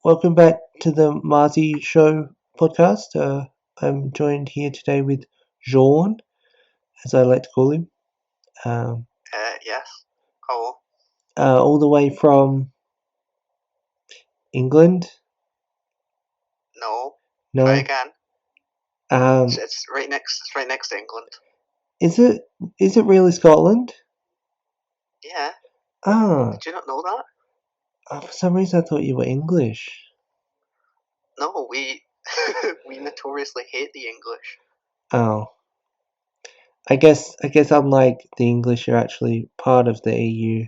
welcome back to the Marsii Show Podcast. I'm joined here today with Jean, as I like to call him, um, Yes. Oh, all the way from England. no. Try No, again. um, It's right next. It's right next to England. is it? Is it really Scotland? Yeah. Ah, Did you not know that? for some reason I thought you were English. No, we we notoriously hate the English. Oh, I guess unlike the English, you're actually part of the EU.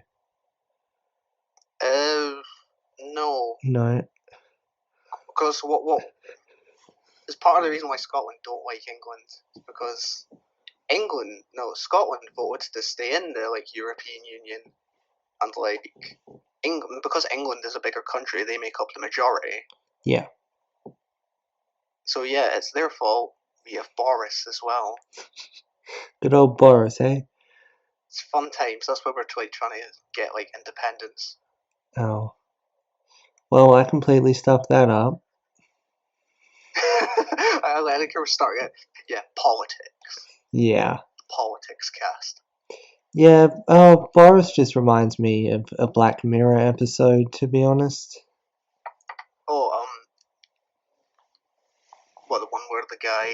No, No. because what is part of the reason why Scotland don't like England is because Scotland voted to stay in the European Union, and England, because England is a bigger country, they make up the majority. Yeah. So yeah, it's their fault. We have Boris as well. Good old Boris, eh? It's fun times. That's why we're trying to get independence. Oh. Well, I completely stuffed that up. I think we're starting it. Yeah, politics. Yeah. Politics cast. Yeah, Boris just reminds me of a Black Mirror episode, to be honest. Oh, the one where the guy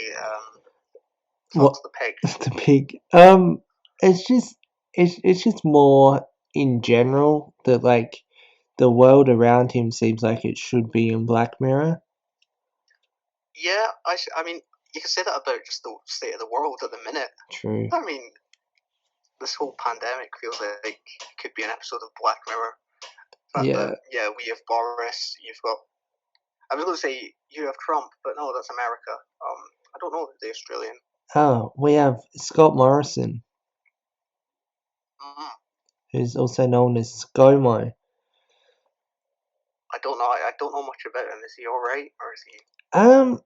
What? fucks the pig. The pig. It's just more in general that, like, the world around him seems like it should be in Black Mirror. Yeah, I mean, you can say that about just the state of the world at the minute. True. I mean, this whole pandemic feels like it could be an episode of Black Mirror. Yeah. Yeah, we have Boris. You've got. I was going to say you have Trump, but no, that's America. I don't know the Australian. Oh, we have Scott Morrison, Mm-hmm. who's also known as ScoMo. I don't know. I don't know much about him. Is he all right, or is he?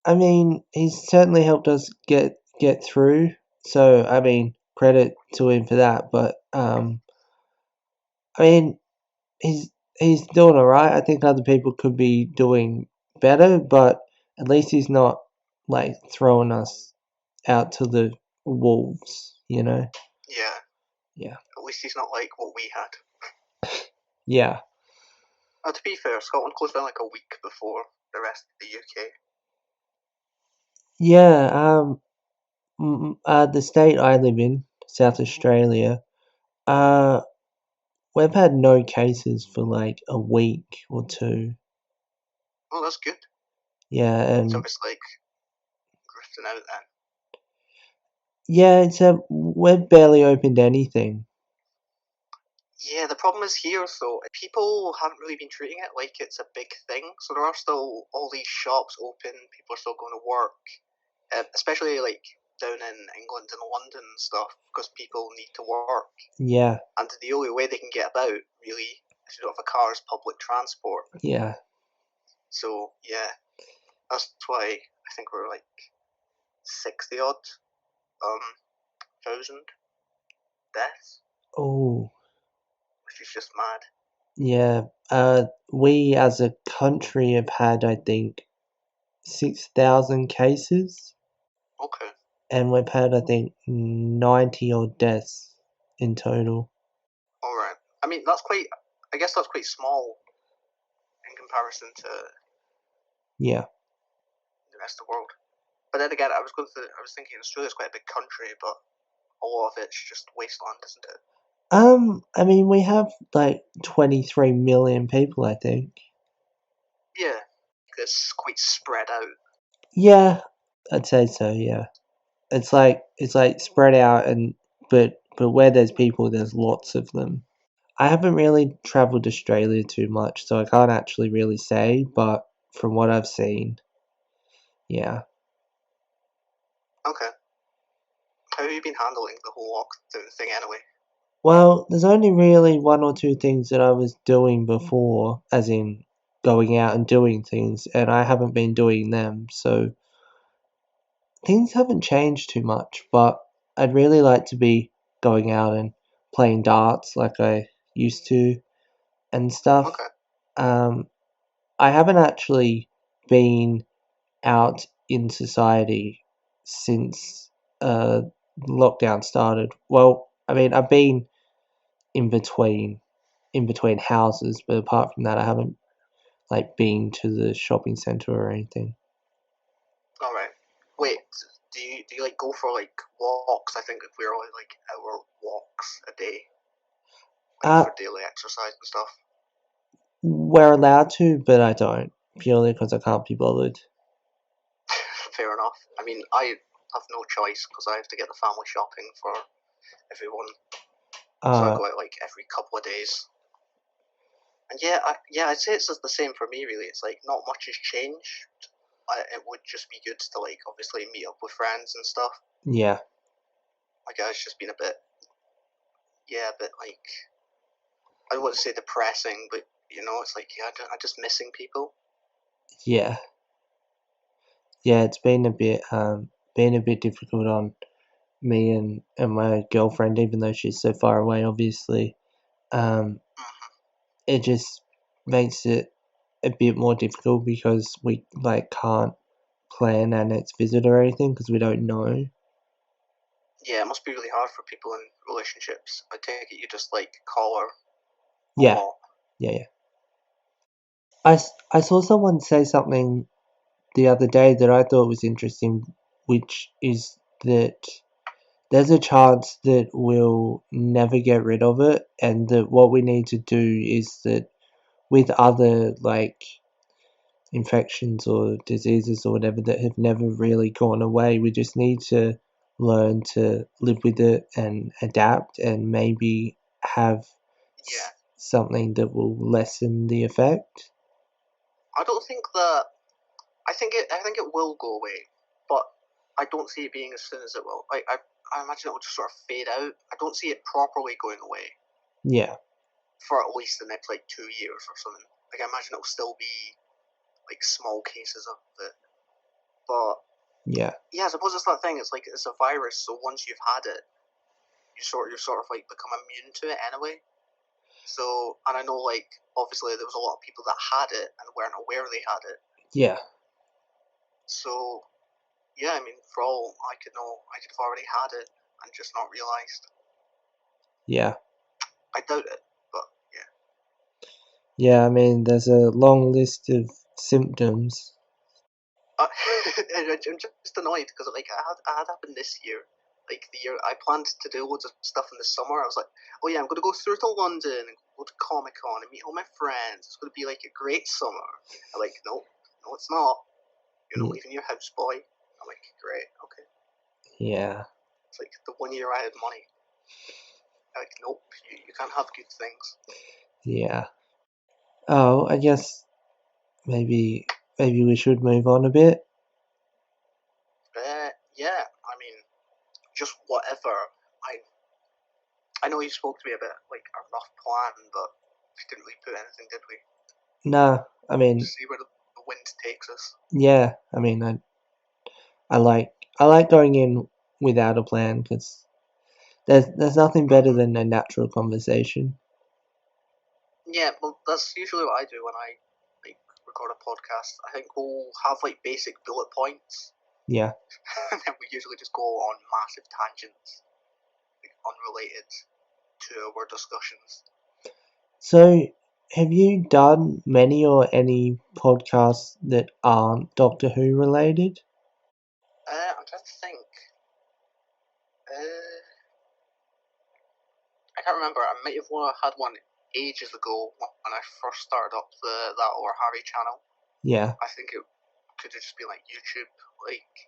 I mean, he's certainly helped us get through. So, I mean, credit to him for that. But I mean, he's doing alright. I think other people could be doing better, but at least he's not like throwing us out to the wolves, you know? Yeah. Yeah. At least he's not like what we had. Yeah. To be fair, Scotland closed down a week before the rest of the UK. Yeah, the state I live in, South Australia, we've had no cases for like a week or two. Oh, that's good. Yeah, and So it's drifting out then. yeah, we've barely opened anything. Yeah, the problem is here, though, people haven't really been treating it like it's a big thing. So there are still all these shops open, people are still going to work, especially down in England and London and stuff, because people need to work. Yeah. And the only way they can get about, really, if you don't have a car, is public transport. Yeah. So, yeah, that's why I think we're 60 odd thousand deaths. Oh. Which is just mad. Yeah. We as a country have had, I think, 6,000 cases. Okay. And we've had, I think, 90 odd deaths in total. Alright. I mean, I guess that's quite small in comparison to Yeah. the rest of the world. But then again, I was thinking Australia's quite a big country, but a lot of it's just wasteland, isn't it? I mean, we have like 23 million people, I think. Yeah. It's quite spread out. Yeah, I'd say so, yeah. It's like spread out, but where there's people, there's lots of them. I haven't really travelled Australia too much, so I can't actually really say, but from what I've seen, yeah. Okay. How have you been handling the whole lockdown thing anyway? Well, there's only really one or two things that I was doing before, as in going out and doing things, and I haven't been doing them, so things haven't changed too much, but I'd really like to be going out and playing darts like I used to and stuff. Okay. I haven't actually been out in society since lockdown started. Well, I mean, I've been in between houses, but apart from that, I haven't like been to the shopping centre or anything. All right. Wait, do you like go for like walks? I think we're only like hour walks a day, like for daily exercise and stuff. We're allowed to, but I don't, purely because I can't be bothered. Fair enough. I mean, I have no choice because I have to get the family shopping for everyone. So I go out like every couple of days. And I'd say it's the same for me really. It's like not much has changed. It would just be good to like obviously meet up with friends and stuff. Yeah. Like it's just been a bit like, I wouldn't say depressing, but it's like I'm just missing people. Yeah. Yeah, it's been a bit difficult on me and my girlfriend, even though she's so far away, obviously. It just makes it a bit more difficult because we like can't plan our next visit or anything because we don't know. Yeah, it must be really hard for people in relationships. I take it you just like call her. Yeah. Yeah. I saw someone say something the other day that I thought was interesting, which is that there's a chance that we'll never get rid of it, and that what we need to do is that with other like infections or diseases or whatever that have never really gone away, we just need to learn to live with it and adapt and maybe have something that will lessen the effect. I don't think that. I think it will go away, but I don't see it being as soon as it will. I imagine it will just sort of fade out. I don't see it properly going away. Yeah. For at least the next like 2 years or something. Like I imagine it'll still be like small cases of it. But yeah, I suppose it's that thing. It's like it's a virus, so once you've had it, you sort of like become immune to it anyway. So, and I know like obviously there was a lot of people that had it and weren't aware they had it. Yeah. So, yeah, I mean, for all I could know, I could have already had it and just not realised. Yeah. I doubt it, but yeah. Yeah, I mean, there's a long list of symptoms. I'm just annoyed because like I had happened this year. Like the year I planned to do loads of stuff in the summer. I was like, oh yeah, I'm gonna go through to London and go to Comic Con and meet all my friends. It's gonna be like a great summer. I'm like, no, it's not. You're not leaving your house, boy. I'm like, great, okay. Yeah. It's like the 1 year I had money. I'm like, nope, you can't have good things. Yeah. Oh, I guess maybe we should move on a bit. Yeah, I mean, just whatever. I know you spoke to me about like a rough plan, but we didn't really put anything, did we? No, I mean, see where the wind takes us. Yeah, I mean, I like going in without a plan because there's nothing better than a natural conversation. Yeah, well, that's usually what I do when I like record a podcast. I think we'll have like basic bullet points. Yeah. And then we usually just go on massive tangents, like, unrelated to our discussions. So, have you done many or any podcasts that aren't Doctor Who related? I'm trying to think. I can't remember. I might have had one ages ago when I first started up that or Harry channel. Yeah. I think it could have just been like YouTube. Like,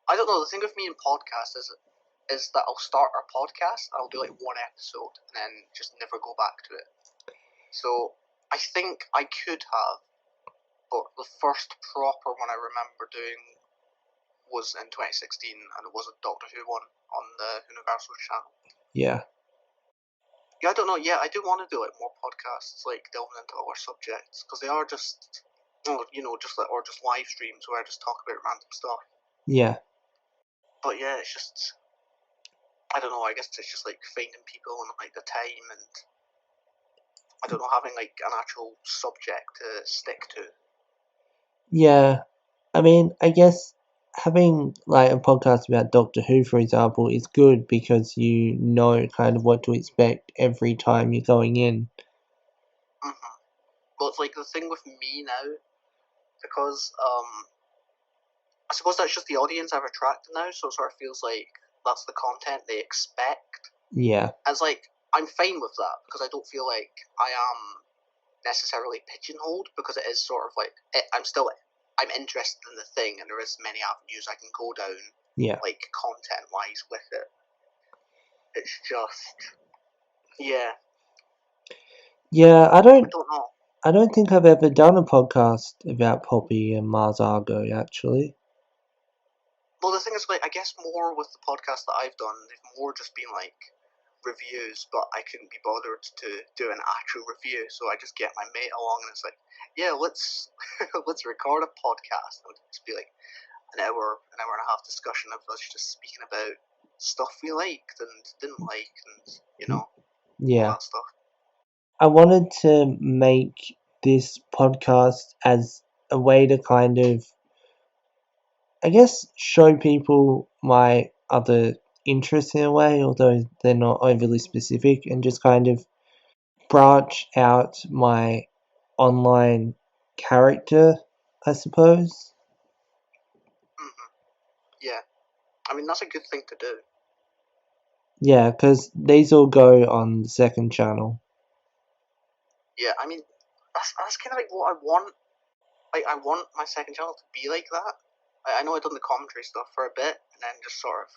I don't know. The thing with me in podcasts is that I'll start our podcast, I'll do like one episode, and then just never go back to it. So I think I could have, but the first proper one I remember doing was in 2016, and it was a Doctor Who one on the Universal channel. Yeah. Yeah, I don't know. Yeah, I do want to do like more podcasts, like delving into other subjects, because they are just, just like or just live streams where I just talk about random stuff. Yeah. But yeah, it's just, I don't know. I guess it's just like finding people and like the time, and I don't know, having like an actual subject to stick to. Yeah, I mean, I guess having like a podcast about Doctor Who, for example, is good because you know kind of what to expect every time you're going in. Mm-hmm. But it's like the thing with me now, because I suppose that's just the audience I've attracted now, so it sort of feels like that's the content they expect. Yeah, As like, I'm fine with that because I don't feel like I am necessarily pigeonholed, because it is sort of like I'm interested in the thing, and there is many avenues I can go down, yeah, like content wise with it. It's just, yeah, yeah. I don't know. I don't think I've ever done a podcast about Poppy and Mars Argo, actually. Well, the thing is, like, I guess more with the podcast that I've done, they've more just been like reviews, but I couldn't be bothered to do an actual review, so I just get my mate along, and it's like, yeah, let's let's record a podcast. And it'd just be like an hour and a half discussion of us just speaking about stuff we liked and didn't like, and all Yeah. that stuff. I wanted to make this podcast as a way to kind of, I guess, show people my other interests in a way, although they're not overly specific, and just kind of branch out my online character, I suppose. Mm-hmm. Yeah, I mean that's a good thing to do. Yeah, because these all go on the second channel. Yeah, I mean that's kind of like what I want. Like, I want my second channel to be like that. I know I've done the commentary stuff for a bit, and then just sort of,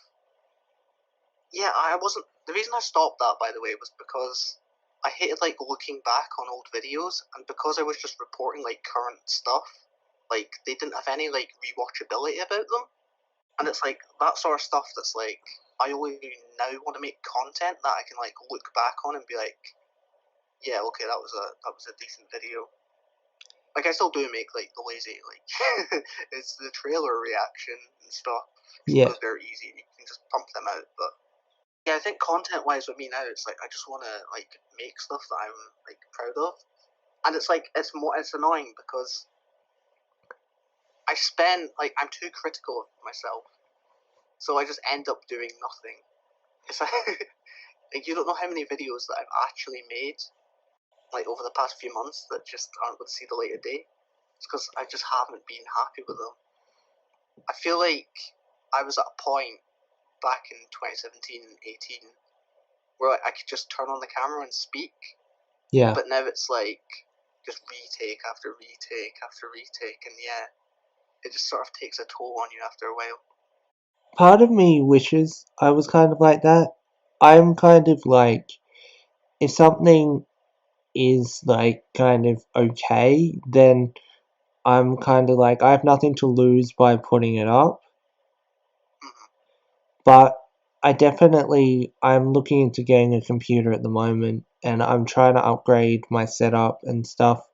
yeah, I wasn't. The reason I stopped that, by the way, was because I hated like looking back on old videos, and because I was just reporting like current stuff, like they didn't have any like rewatchability about them, and it's like that sort of stuff that's like I only now want to make content that I can like look back on and be like, yeah, okay, that was a decent video. Like, I still do make like the lazy like it's the trailer reaction and stuff, Yeah. because they're easy and you can just pump them out. But yeah, I think content wise with me now, it's like I just want to like make stuff that I'm like proud of, and it's like it's annoying because I spend like I'm too critical of myself, so I just end up doing nothing. It's like you don't know how many videos that I've actually made like over the past few months that just aren't going to see the light of day. It's because I just haven't been happy with them. I feel like I was at a point back in 2017 and 18 where I could just turn on the camera and speak. Yeah. But now it's like just retake after retake after retake, and yeah, it just sort of takes a toll on you after a while. Part of me wishes I was kind of like that. I'm kind of like, if something is like kind of okay, then I'm kind of like, I have nothing to lose by putting it up. Mm-hmm. But I'm looking into getting a computer at the moment, and I'm trying to upgrade my setup and stuff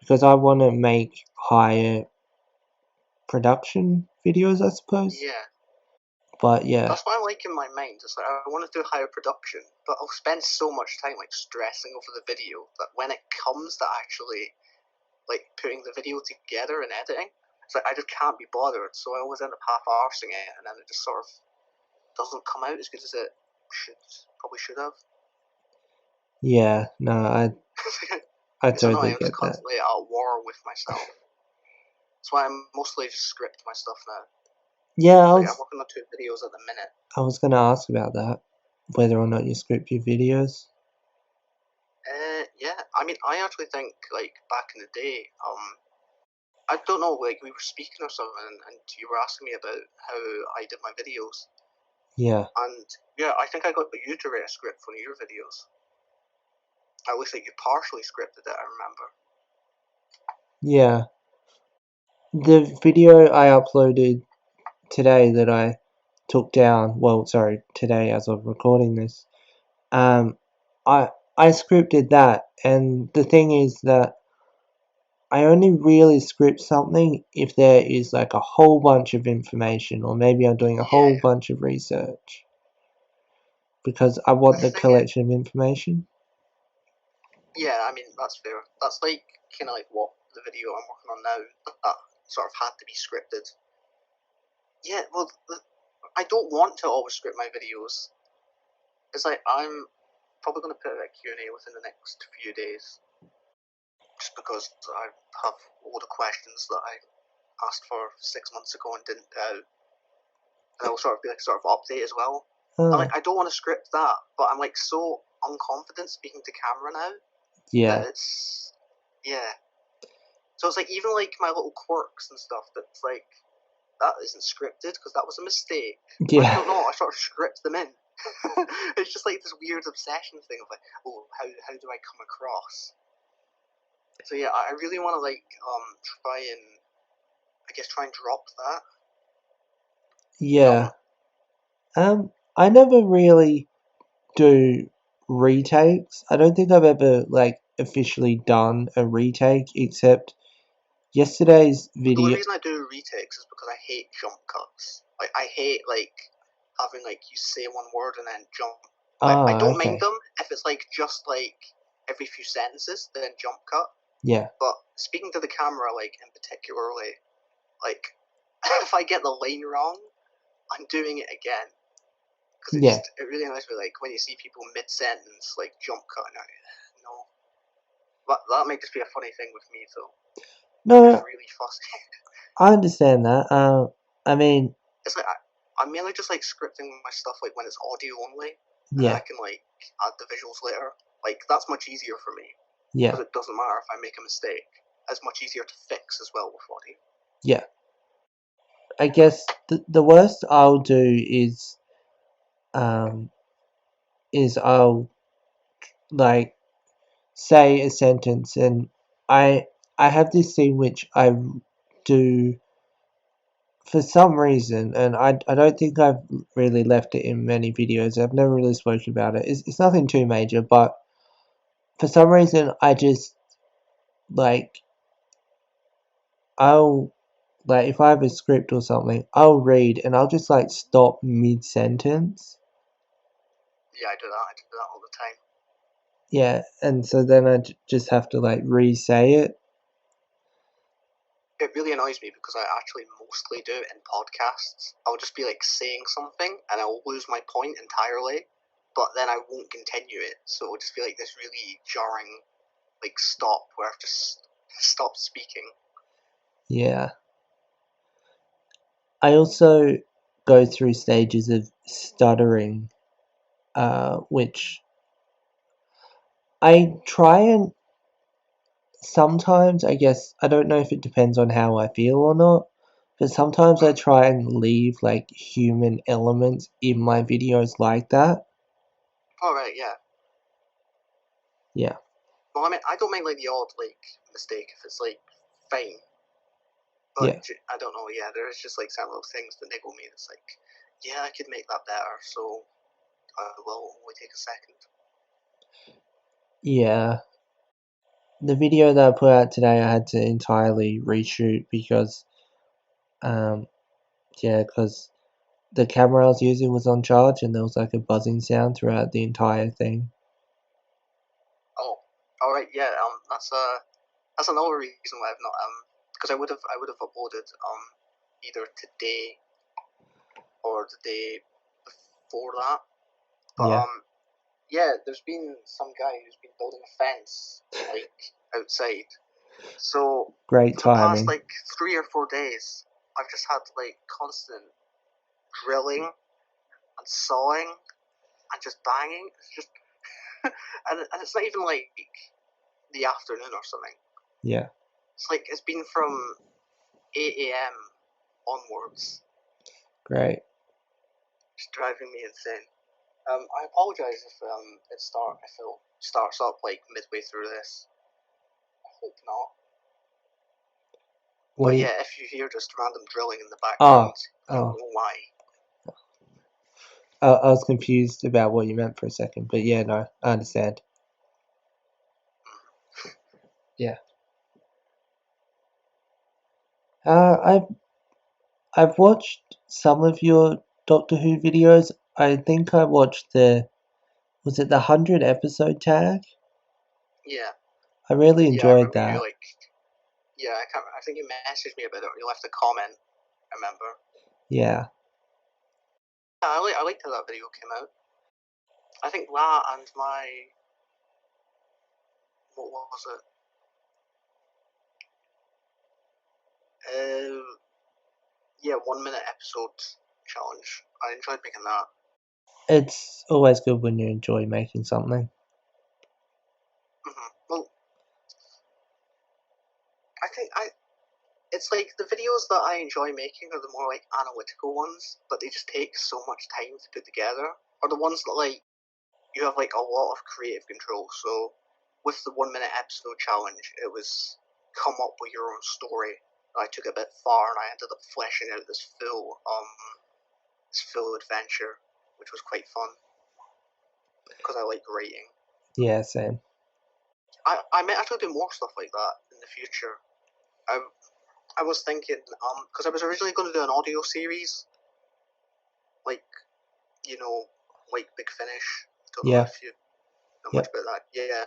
because I want to make higher production videos, I suppose. Yeah. But yeah. That's what I like in my mind. It's like I want to do higher production, but I'll spend so much time like stressing over the video that when it comes to actually like putting the video together and editing, it's like I just can't be bothered. So I always end up half-arsing it, and then it just sort of doesn't come out as good as it probably should have. Yeah, no, I it's totally annoying. I'm get just constantly at war with myself. That's why I mostly just script my stuff now. Yeah, I'm working on 2 videos at the minute. I was going to ask about that, whether or not you script your videos. Yeah, I mean, I actually think like back in the day, I don't know, like we were speaking or something, and you were asking me about how I did my videos. Yeah. And yeah, I think I got you to write a script for your videos. At least like you partially scripted it, I remember. Yeah. The video I uploaded today that I took down, today as of recording this, I scripted that, and the thing is that I only really script something if there is like a whole bunch of information, or maybe I'm doing a whole bunch of research, because I want the collection of information. Yeah, I mean, that's fair. That's like kind of like what the video I'm working on now, that sort of had to be scripted. Yeah, well, I don't want to always script my videos. It's like I'm probably going to put out a Q&A within the next few days, just because I have a lot of questions that I asked for 6 months ago and didn't put out. And I'll sort of be like sort of update as well. Oh, I don't want to script that, but I'm like so unconfident speaking to camera now yeah, that it's So it's like even like my little quirks and stuff. That's like that isn't scripted because that was a mistake. I yeah, don't know. I sort of script them in. It's just like this weird obsession thing of like, oh, how do I come across? So yeah, I really want to like try and drop that. yeah. I never really do retakes. I don't think I've ever like officially done a retake except yesterday's The only video. reason I do retakes is because I hate jump cuts. Like I hate like having like you say one word and then jump. I Ah, don't mind okay. them if it's like just like every few sentences then jump cut. Yeah, But speaking to the camera, like in particularly, like if I get the line wrong, I'm doing it again because yeah. it really annoys me. Like when you see people mid sentence like jump cut, and no, but that might just be a funny thing with me though. I'm just No, really fussy. I understand that. I mean, It's like I'm mainly just like scripting my stuff like when it's audio only, and then I yeah, can like add the visuals later. Like that's much easier for me yeah, because it doesn't matter if I make a mistake. It's much easier to fix as well with audio. yeah. I guess the worst I'll do um is I'll like say a sentence and I I have this thing which I do for some reason, and I don't think I've really left it in many videos. I've never really spoken about it. It's nothing too major, but for some reason I just like I'll like if I have a script or something, I'll read and I'll just like stop mid sentence. Yeah, I do that. I do that all the time. Yeah, and so then I just have to like re-say it. It really annoys me because I actually mostly do it in podcasts. I'll just be like saying something and I'll lose my point entirely, but then I won't continue it. So it'll just be like this really jarring like stop where I've just stopped speaking. Yeah. I also go through stages of stuttering, which I try and sometimes, I guess, I don't know if it depends on how I feel or not, but sometimes I try and leave like human elements in my videos like that. Alright, yeah. Yeah. Well, I mean, I don't mind like the odd like mistake if it's like fine, but Yeah. I don't know. Yeah, there is just like some little things that niggle me. It's like, yeah, I could make that better, so I will only take a second. Yeah. The video that I put out today, I had to entirely reshoot because, um, yeah, because the camera I was using was on charge and there was like a buzzing sound throughout the entire thing. Oh, all right, yeah. That's another reason why I've not because I would have uploaded either today or the day before that, but Yeah. yeah, there's been some guy who's been building a fence like outside. So Great for the past timing. like 3 or 4 days, I've just had like constant drilling and sawing and just banging. It's just and it's not even like the afternoon or something. Yeah. It's like it's been from 8 a.m. onwards. Great. It's driving me insane. I apologise if it starts up like midway through this. I hope not. What But do you? yeah, if you hear just random drilling in the Oh, background, you oh. know why. I was confused about what you meant for a second, but yeah, no, I understand. Yeah. I've watched some of your Doctor Who videos. I think I watched was it the 100 episode tag? Yeah. I really Yeah, I enjoyed remember you that. I think you messaged me about it, or you left a comment. I remember. Yeah. Yeah, I liked how that video came out. I think that and what was it? Yeah, 1 minute episode challenge. I enjoyed making that. It's always good when you enjoy making something. Well, I think it's like the videos that I enjoy making are the more like analytical ones, but they just take so much time to put together. Or the ones that like you have like a lot of creative control. So with the 1 minute episode challenge, it was come up with your own story. I took it a bit far, and I ended up fleshing out this full adventure, which was quite fun because I like writing. Yeah, same. I might actually do more stuff like that in the future. I was thinking, because I was originally going to do an audio series, like, you know, like Big Finish. I don't know Yeah. if you know Yep. much about that. Yeah.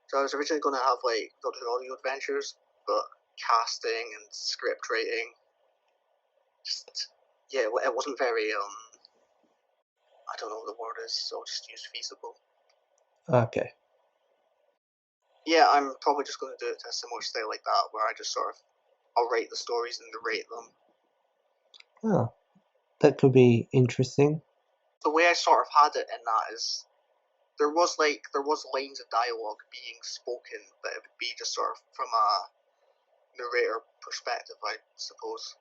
So I was originally going to have like Doctor Who audio adventures, but casting and script writing, just it wasn't very I don't know what the word is, so I'll just use feasible. Okay. Yeah, I'm probably just going to do it to a similar style like that, where I just sort of I'll write the stories and narrate them. Oh, that could be interesting. The way I sort of had it in that is there was lines of dialogue being spoken, but it would be just sort of from a narrator perspective, I suppose.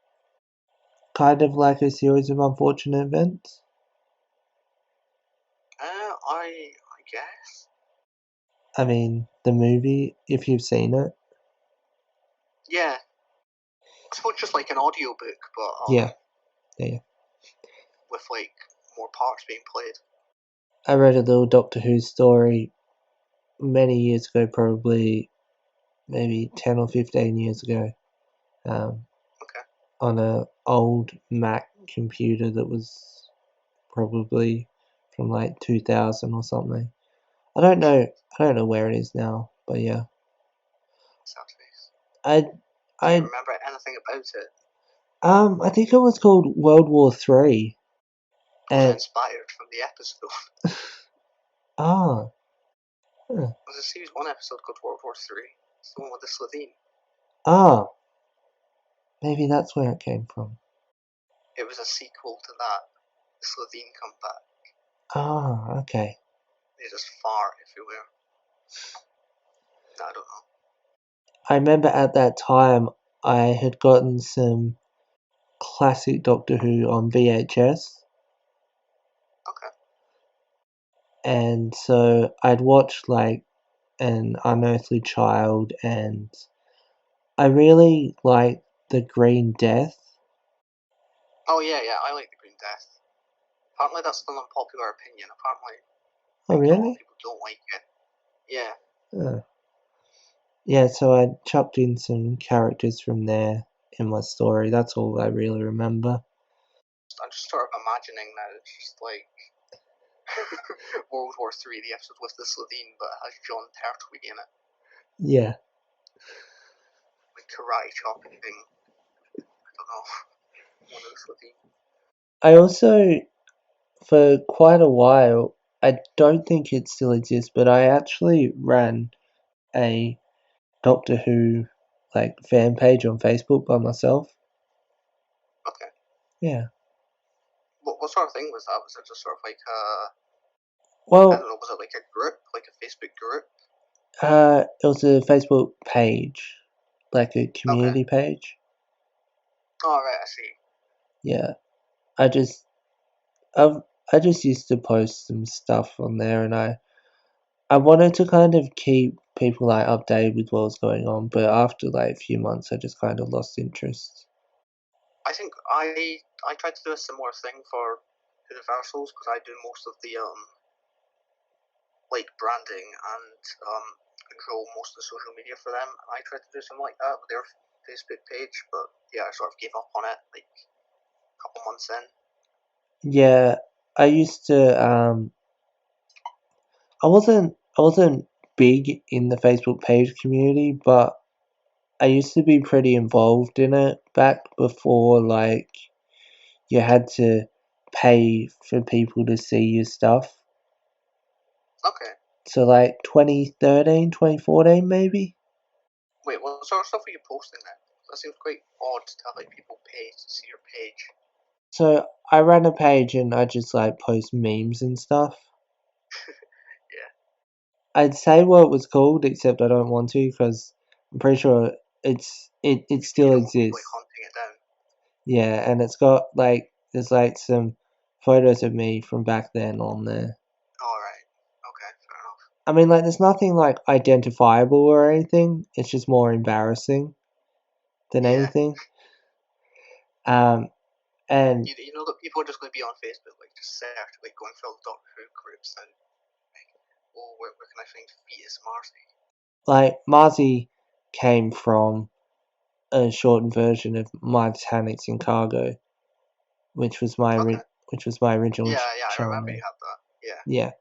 Kind of like a series of unfortunate events. I guess. I mean, the movie, if you've seen it. Yeah. I suppose just like an audiobook, but Yeah. with like more parts being played. I read a little Doctor Who story many years ago, probably maybe 10 or 15 years ago, Okay. on a old Mac computer that was probably from like 2000 or something. I don't know where it is now, but yeah. Sad face. I Do you I remember anything about it? I think it was called World War Three. Was it And inspired from the episode? ah, huh, There's a series 1 episode called World War Three. It's the one with the Slovene. ah, maybe that's where it came from. It was a sequel to that. The Slovene come back. Ah, okay. They just fart everywhere. I don't know. I remember at that time I had gotten some classic Doctor Who on VHS, Okay. and so I'd watched like An Unearthly Child, and I really liked The Green Death. Oh yeah, I like the Green Death. Apparently that's an unpopular opinion. Apparently, Oh, like, a lot of really? people don't like it. Yeah. Oh. Yeah, so I chucked in some characters from there in my story. That's all I really remember. I'm just sort of imagining that it's just like World War Three, the episode with the Slovene, but it has John Pertwee in it, Yeah. like karate chopping. I don't know. One of the Slovene. I also, for quite a while, I don't think it still exists, but I actually ran a Doctor Who like fan page on Facebook by myself. Okay. Yeah. What sort of thing was that? Was it just sort of like I Well, don't know, was it like a group, like a Facebook group? it was a Facebook page, like a Okay. community page. Oh right, I see. Yeah. I just, I just used to post some stuff on there, and I wanted to kind of keep people like updated with what was going on, but after like a few months, I just kind of lost interest. I think I tried to do a similar thing for Universals because I do most of the like branding and control most of the social media for them. I tried to do something like that with their Facebook page, but yeah, I sort of gave up on it like a couple months in. Yeah, I used to. I wasn't big in the Facebook page community, but I used to be pretty involved in it back before, like, you had to pay for people to see your stuff. Okay. So, like, 2013, 2014 maybe? Wait, what sort of stuff are you posting then? That seems quite odd to have like people pay to see your page. So, I ran a page and I just, like, post memes and stuff. Yeah. I'd say what it was called, except I don't want to, because I'm pretty sure it still You don't want people, exists. like, hunting it down. Yeah, and it's got, like, there's, like, some photos of me from back then on there. Alright. Okay, fair enough. I mean, like, there's nothing, like, identifiable or anything. It's just more embarrassing than Yeah. anything. And You know that people are just going to be on Facebook, like, just search, like, going through all the Doctor Who groups and, like, oh, where can I find fetus Marsii? like, Marsii came from a shortened version of My Titanics in Cargo, which was my Okay. original Yeah, I channel remember name. you had that. Yeah.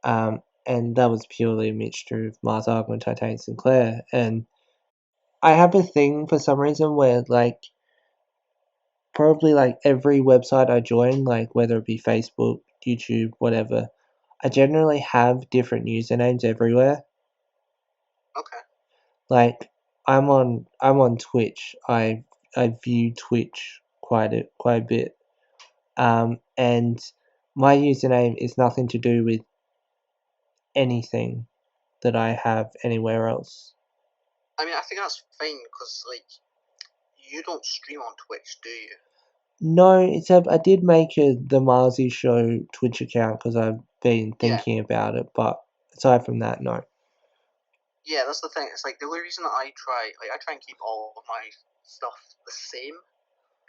Yeah. And that was purely a mixture of Mars Argo and Titanic Sinclair. And I have a thing for some reason where, like, probably, like, every website I join, like, whether it be Facebook, YouTube, whatever, I generally have different usernames everywhere. Okay. Like, I'm on Twitch. I view Twitch quite a bit. And my username is nothing to do with anything that I have anywhere else. I mean, I think that's fine, because, like, you don't stream on Twitch, do you? No, except I did make the Marsii Show Twitch account because I've been thinking about it, but aside from that, no. Yeah, that's the thing. It's like the only reason that I try and keep all of my stuff the same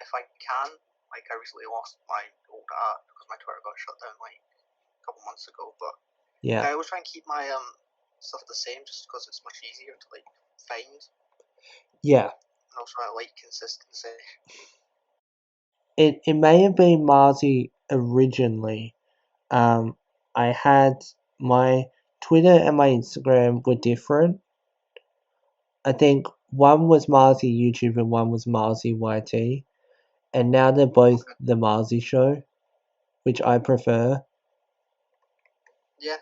if I can. Like, I recently lost my old app because my Twitter got shut down like a couple months ago. But Yeah, I always try and keep my stuff the same just because it's much easier to like find. yeah. And also I like consistency. It may have been Marsii originally. I had my Twitter and my Instagram were different. I think one was Marsii YouTube and one was Marsii YT, and now they're both the Marsii Show, which I prefer. Yeah.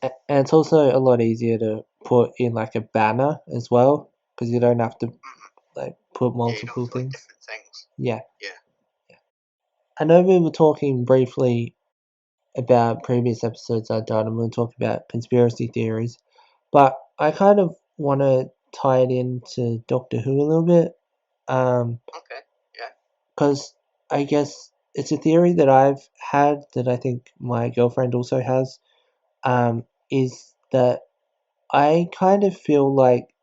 And it's also a lot easier to put in, like, a banner as well, because you don't have to, like, put Yeah, you don't multiple have to like things. different things. Yeah. Yeah. I know we were talking briefly about previous episodes I've done, and we'll talk about conspiracy theories, but I kind of want to tie it into Doctor Who a little bit, Okay. Yeah. because I guess it's a theory that I've had that I think my girlfriend also has, is that I kind of feel like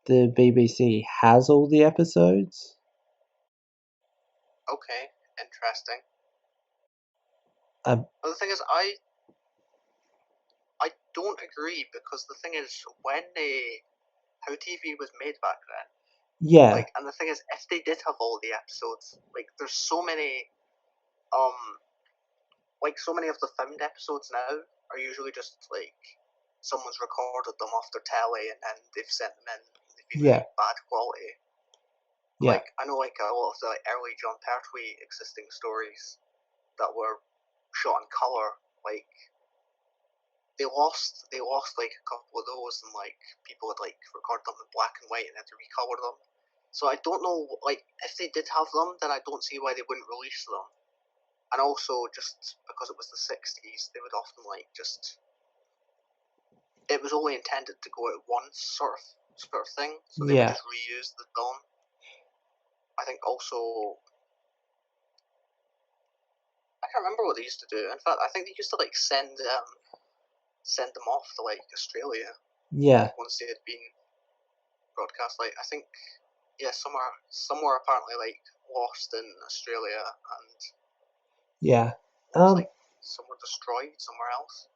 the BBC has all the episodes. Okay. Interesting. Um, But the thing is, I don't agree, because the thing is, when how TV was made back then. yeah, Like, and the thing is, if they did have all the episodes, like, there's so many, like, so many of the filmed episodes now are usually just, like, someone's recorded them off their telly and then they've sent them in, they've been yeah, really bad quality. yeah, Like, I know, like, a lot of the like, early John Pertwee existing stories that were shot in colour, like, they lost, like, a couple of those, and, like, people had, like, recorded them in black and white and had to recolor them. So I don't know, like, if they did have them, then I don't see why they wouldn't release them. And also, just because it was the 60s, they would often, like, just... It was only intended to go out once, sort of thing, so they would yeah. just reuse the film. I think also... I can't remember what they used to do. In fact, I think they used to, like, send them off to, like, Australia. Yeah. Like, once they had been broadcast. Like, I think... Yeah, somewhere apparently, like, lost in Australia, and Yeah. like, somewhere destroyed somewhere else.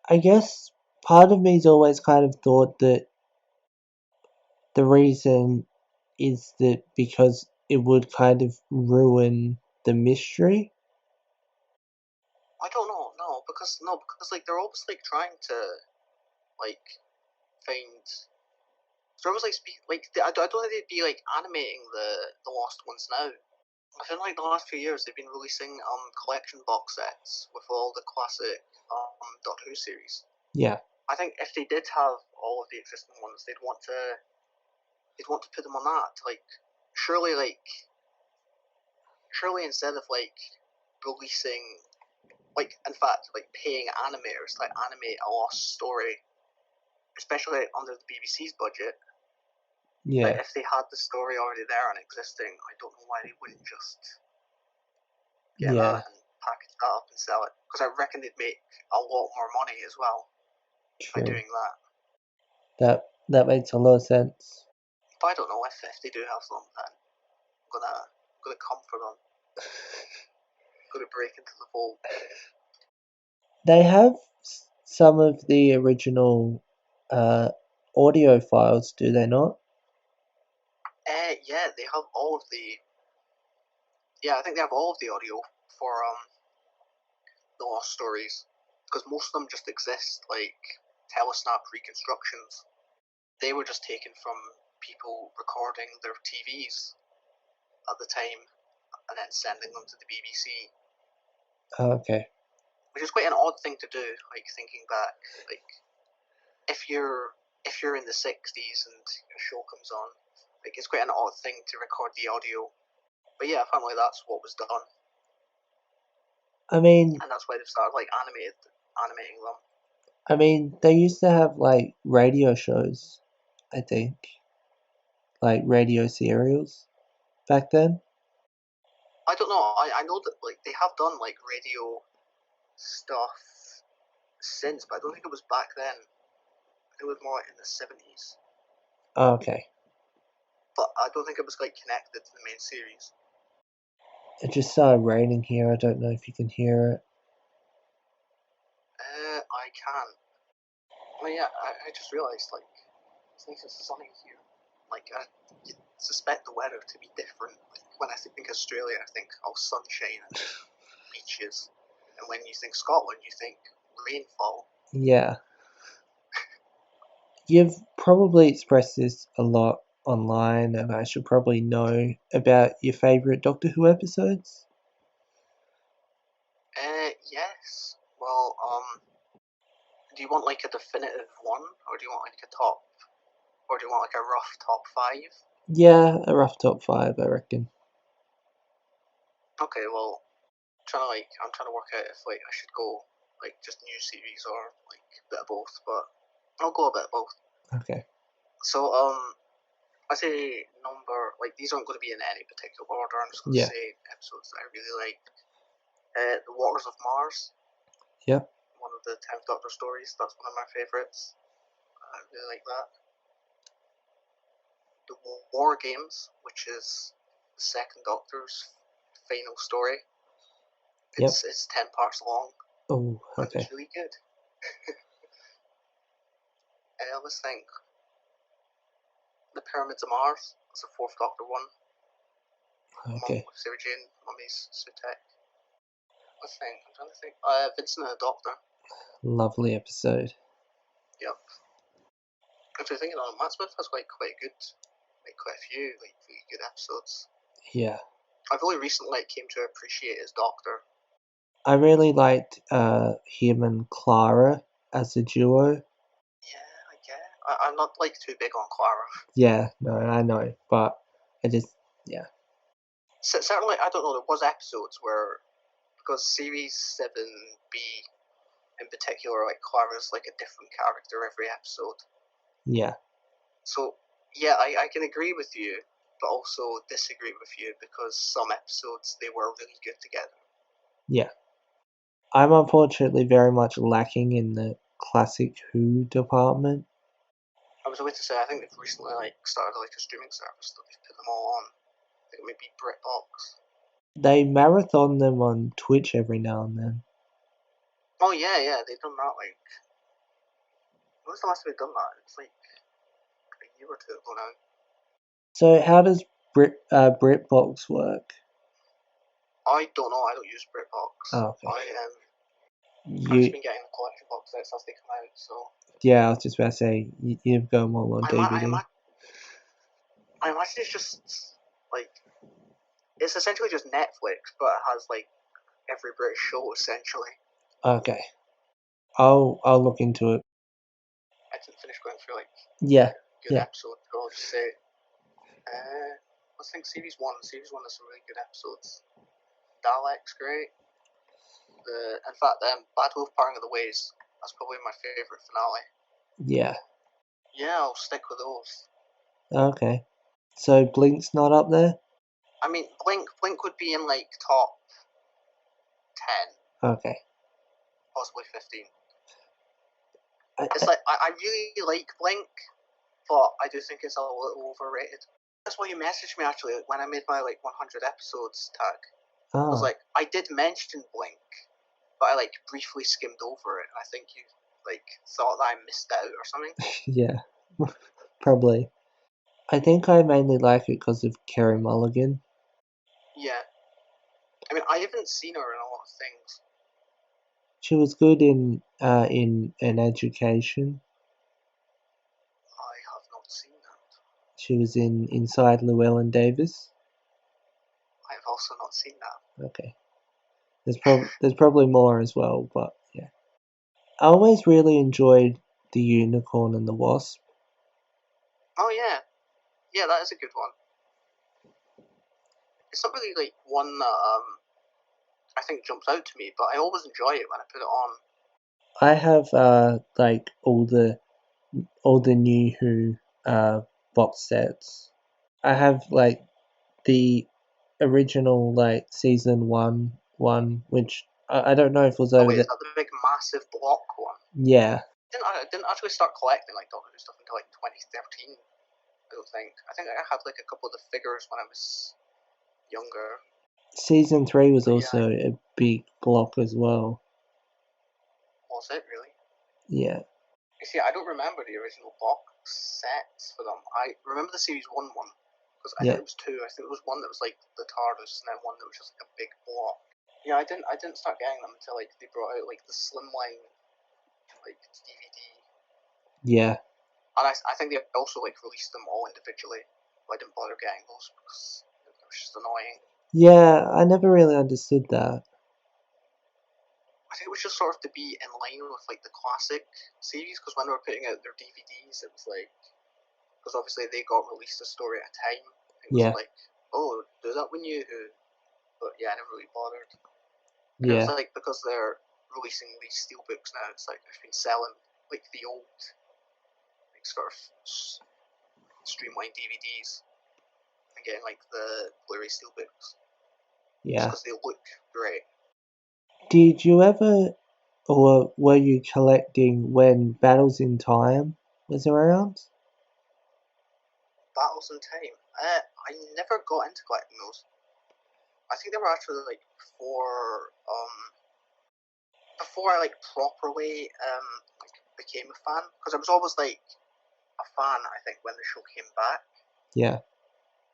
I guess part of me's always kind of thought that the reason is that because it would kind of ruin the mystery. I don't know, no, because like they're always like trying to like find. They're always like I don't think they'd be like animating the lost ones now. I feel like the last few years they've been releasing collection box sets with all the classic Doctor Who series. Yeah. I think if they did have all of the existing ones, they'd want to put them on that. Like, surely instead of like releasing, like, in fact, like paying animators to like animate a lost story, especially under the BBC's budget. Yeah. Like, if they had the story already there and existing, I don't know why they wouldn't just get that and package that up and sell it. Because I reckon they'd make a lot more money as well by doing that. That makes a lot of sense. But I don't know if they do have them, then I'm gonna come for them. Gonna break into the fold. They have some of the original audio files, do they not? Yeah, they have all of the. Yeah, I think they have all of the audio for the lost stories, because most of them just exist like telesnap reconstructions. They were just taken from people recording their TVs at the time and then sending them to the BBC. Oh, okay. Which is quite an odd thing to do, like thinking back. Like, if you're in the 60s and a show comes on, like, it's quite an odd thing to record the audio. But yeah, apparently that's what was done. I mean, and that's why they've started like animating them. I mean, they used to have like radio shows, I think, like radio serials back then. I don't know. I know that like they have done like radio stuff since, but I don't think it was back then. It was more like in the 70s. Oh, okay. But I don't think it was like connected to the main series. It just started raining here. I don't know if you can hear it. I can. Well, yeah, I just realised like it's nice and sunny here. Like you suspect the weather to be different. Like, when I think Australia, I think sunshine and beaches, and when you think Scotland, you think rainfall. Yeah. You've probably expressed this a lot online, and I should probably know about your favourite Doctor Who episodes. Yes. Well, do you want like a definitive one, or do you want like a top, or do you want like a rough top 5? Yeah, a rough top 5, I reckon. Okay, well, I'm trying to work out if like I should go like just new series or like a bit of both, but I'll go a bit of both. Okay. So I say number, like, these aren't going to be in any particular order. I'm just going to say episodes that I really like. The Waters of Mars. Yep. One of the 10th Doctor stories. That's one of my favourites. I really like that. The War Games, which is the second Doctor's final story. It's 10 parts long. Oh, okay. It's really good. I always think The Pyramids of Mars. That's the 4th Doctor one. Okay. With Sarah Jane, Mummy's Sutek. I'm trying to think. Vincent and the Doctor. Lovely episode. Yep. If you're thinking on Matt Smith has quite good, like quite a few like really good episodes. Yeah. I've only recently came to appreciate his Doctor. I really liked him and Clara as a duo. Yeah, I get. I'm not like too big on Clara. Yeah, no, I know, but I just Certainly, I don't know. There was episodes where, because series 7B in particular, like Clara's like a different character every episode. Yeah. So yeah, I can agree with you, but also disagree with you because some episodes they were really good together. Yeah. I'm unfortunately very much lacking in the classic Who department. I was about to say, I think they've recently started a streaming service that they've put them all on. I think it may be BritBox. They marathon them on Twitch every now and then. Oh yeah, they've done that when was the last time they've done that? It's like a year or two ago now. So how does BritBox work? I don't know, I don't use BritBox. Oh, okay. I've just You, been getting the collection box sets as they come out, so yeah, I was just about to say, you've got them all on I DVD. imagine it's just like it's essentially just Netflix, but it has like every British show essentially. Okay. I'll look into it. I didn't finish going through like Yeah. good Yeah. episodes, but I'll just say, let's think series one. Series one has some really good episodes. Dalek's great. In fact, Bad Wolf Parting of the Ways. That's probably my favorite finale. Yeah. Yeah, I'll stick with those. Okay. So Blink's not up there? I mean, Blink would be in like top 10, Okay. possibly 15. I, It's like I really like Blink, but I do think it's a little overrated. That's why you messaged me actually when I made my like 100 episodes tag. I was like, I did mention Blink, but I like briefly skimmed over it. I think you like thought that I missed out or something. yeah. Probably. I think I mainly like it because of Kerry Mulligan. Yeah. I mean, I haven't seen her in a lot of things. She was good in An Education. I have not seen that. She was in Inside Llewellyn Davis. I have also not seen that. Okay. There's probably more as well, but yeah. I always really enjoyed The Unicorn and the Wasp. Oh yeah. Yeah, that is a good one. It's not really like one that I think jumps out to me, but I always enjoy it when I put it on. I have like all the New Who box sets. I have like the original like season one, which I don't know if it was Oh over wait, the is that the big massive block one? yeah. I didn't actually start collecting like Doctor Who stuff until like 2013. I don't think. I think I had like a couple of the figures when I was younger. Season 3 was But yeah, also a big block as well. was it really? Yeah. You see, I don't remember the original box sets for them. I remember the series one, because I think Yeah. it was two. I think it was one that was like the TARDIS, and then one that was just like a big block. Yeah, I didn't start getting them until like they brought out like the slimline like DVD, Yeah. and I think they also like released them all individually. But I didn't bother getting those because it was just annoying. Yeah, I never really understood that. I think it was just sort of to be in line with like the classic series, because when they were putting out their DVDs, it was like, because obviously they got released a story at a time. It was Yeah. like, oh, do that when you who, but yeah, I never really bothered. And it was Yeah. like, because they're releasing these steelbooks now, it's like they've been selling like the old, like sort of streamlined DVDs and getting like the Blu-ray steelbooks. Yeah. Because they look great. Did you ever, or were you collecting when Battles in Time was around? Battles in Time. I never got into collecting those. I think they were actually like before I like properly like became a fan, because I was always like a fan. I think when the show came back, Yeah.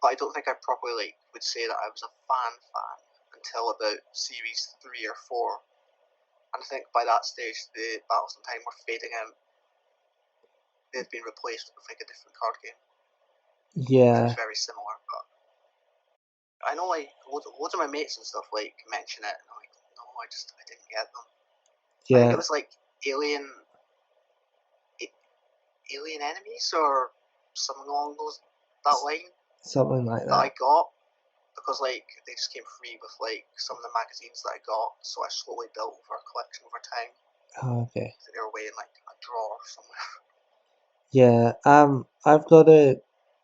but I don't think I properly like would say that I was a fan until about series 3 or 4, and I think by that stage the Battles in Time were fading out. They'd been replaced with like a different card game. Yeah. Which was very similar, but I know like loads of my mates and stuff like mention it, and I'm like, no, I didn't get them. I think Yeah. it was like Alien Enemies or something along that line Something like that I that. got, because like they just came free with like some of the magazines that I got, so I slowly built over a collection over time. Oh, okay. I think they were away in like a drawer somewhere. Yeah. I've got a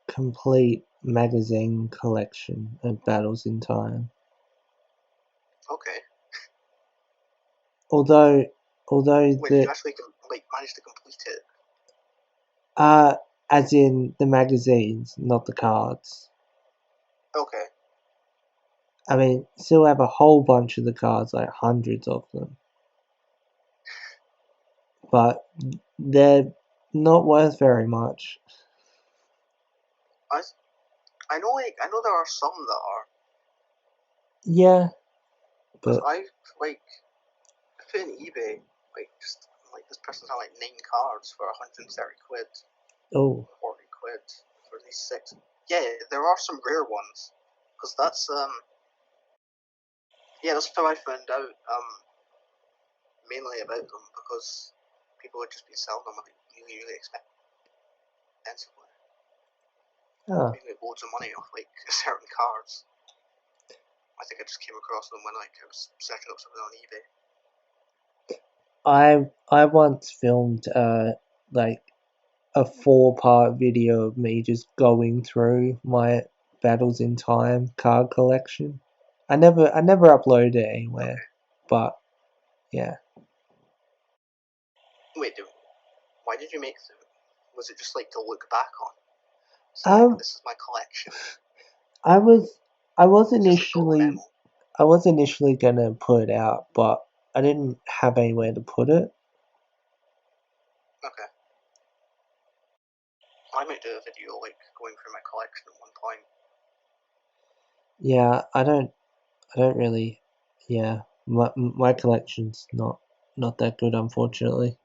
complete magazine collection of Battles in Time. Okay. Although Wait, did you the actually like manage to complete it? as in the magazines, not the cards. Okay. I mean, still have a whole bunch of the cards, like hundreds of them. But they're not worth very much. I know there are some that are. Yeah, Because but I've like put in eBay, like this person's had like 9 cards for 130 quid, Oh, 40 quid for these 6. Yeah, there are some rare ones, because that's how I found out mainly about them, because people had just been selling them like really expensively, making loads of money off like certain cards. I think I just came across them when like I was searching up something on eBay. I once filmed like a 4-part video of me just going through my Battles in Time card collection. I never uploaded it anywhere, but yeah. Wait, why did you make them? Was it just like to look back on? So like, this is my collection. I was Just initially gonna put it out, but I didn't have anywhere to put it. Okay. I might do a video like going through my collection at one point. Yeah, I don't really. Yeah, my collection's not that good, unfortunately.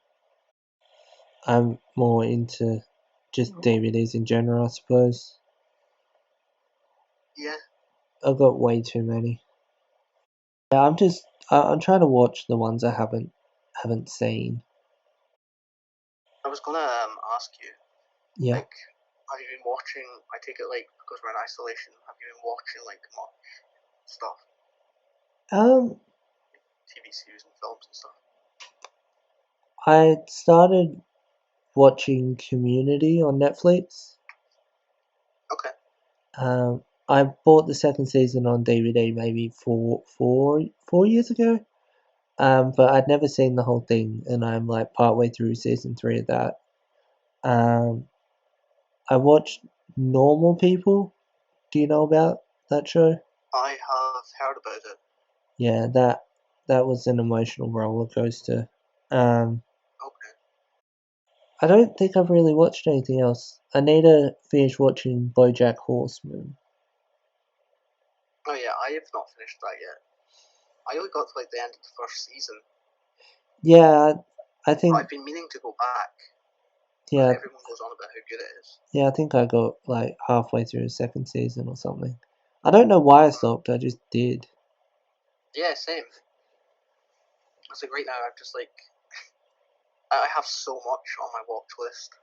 I'm more into just DVDs in general, I suppose. Yeah. I've got way too many. Yeah, I'm trying to watch the ones I haven't seen. I was gonna ask you, Yeah. like, have you been watching? I take it like because we're in isolation. Have you been watching like much stuff, TV series and films and stuff? I started watching Community on Netflix. Okay. I bought the second season on DVD maybe four years ago. But I'd never seen the whole thing, and I'm like partway through season 3 of that. I watched Normal People. Do you know about that show? I have heard about it. Yeah, that was an emotional roller coaster. Okay. I don't think I've really watched anything else. I need to finish watching BoJack Horseman. Oh yeah, I have not finished that yet. I only got to like the end of the first season. Yeah, I think. I've been meaning to go back. Yeah, everyone goes on about how good it is. Yeah, I think I got like halfway through the second season or something. I don't know why I stopped. I just did. Yeah, same. It's like right now I've just like I have so much on my watch list.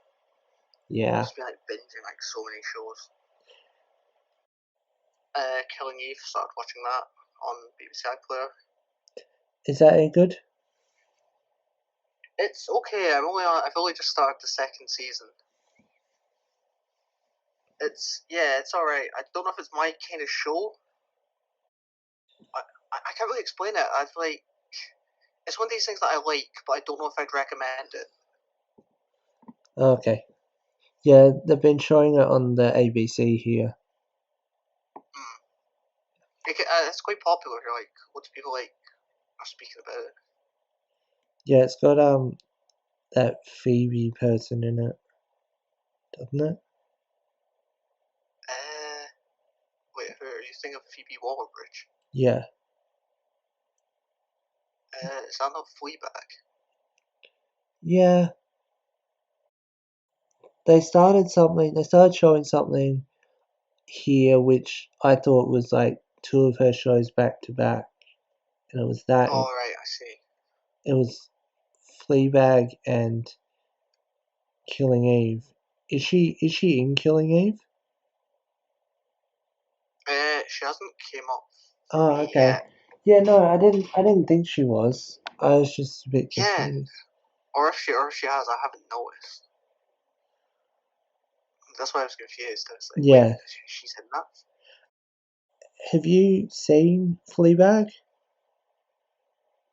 Yeah. I've just been like binging like so many shows. Killing Eve, started watching that on BBC iPlayer. Is that any good? It's okay. I've only just started the second season. It's alright. I don't know if it's my kind of show. I can't really explain it. I've like it's one of these things that I like, but I don't know if I'd recommend it. Okay. Yeah, they've been showing it on the ABC here. It's quite popular here. Like, lots of people like are speaking about it. Yeah, it's got that Phoebe person in it, doesn't it? Wait, who are you thinking of? Phoebe Waller-Bridge? Yeah. Is that not Fleabag? Yeah. They started showing something here which I thought was like 2 of her shows back to back. And it was that. Oh, right, I see. It was Fleabag and Killing Eve. Is she in Killing Eve? She hasn't came up Oh, me okay. yet. Yeah, no, I didn't think she was. I was just a bit Yeah, confused. or if she has, I haven't noticed. That's why I was confused. I was like, Yeah. wait, she's in that? Have you seen Fleabag?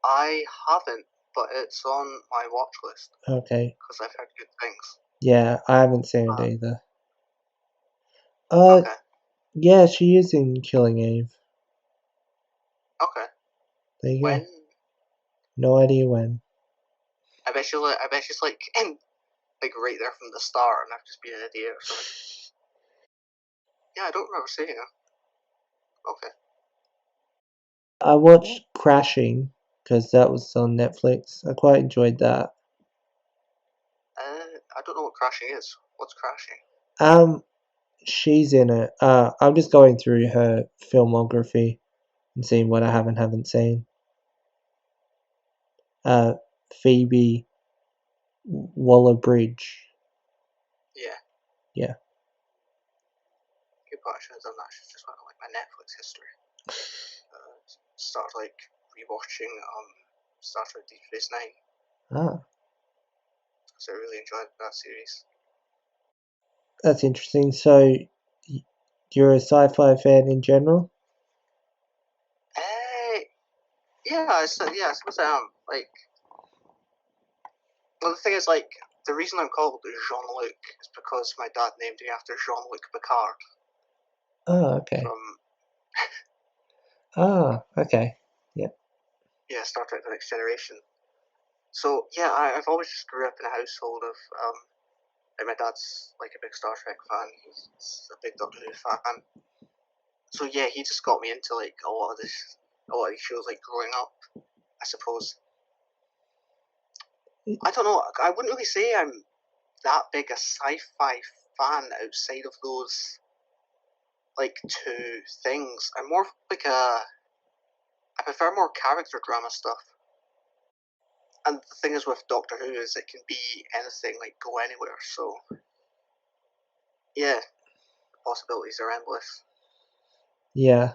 I haven't, but it's on my watch list. Okay. Because I've heard good things. Yeah, I haven't seen it either. Okay. Yeah, she is in Killing Eve. Okay. There you When? go. No idea when. I bet she's like in, like right there from the start, and I've just been an idiot or something. Yeah, I don't remember seeing her. Okay. I watched Crashing. because that was on Netflix. I quite enjoyed that. I don't know what Crashing is. What's Crashing? She's in it. I'm just going through her filmography and seeing what I haven't seen. Phoebe Waller-Bridge. Yeah. Yeah. Good part. I should have done that. I should just went on like my Netflix history. Started like rewatching Star Trek Deep Space Nine. Because I really enjoyed that series. That's interesting. So, you're a sci-fi fan in general? Yeah, I suppose I am. Like, well, the thing is, like, the reason I'm called Jean-Luc is because my dad named me after Jean-Luc Picard. Oh, okay. Okay. Yeah, Star Trek: The Next Generation. So yeah, I've always just grew up in a household of like my dad's like a big Star Trek fan. He's a big Doctor Who fan. So yeah, he just got me into like a lot of these shows like growing up, I suppose. I don't know. I wouldn't really say I'm that big a sci-fi fan outside of those like two things. I'm more like I prefer more character drama stuff. And the thing is with Doctor Who is it can be anything, like go anywhere. So yeah, the possibilities are endless. Yeah.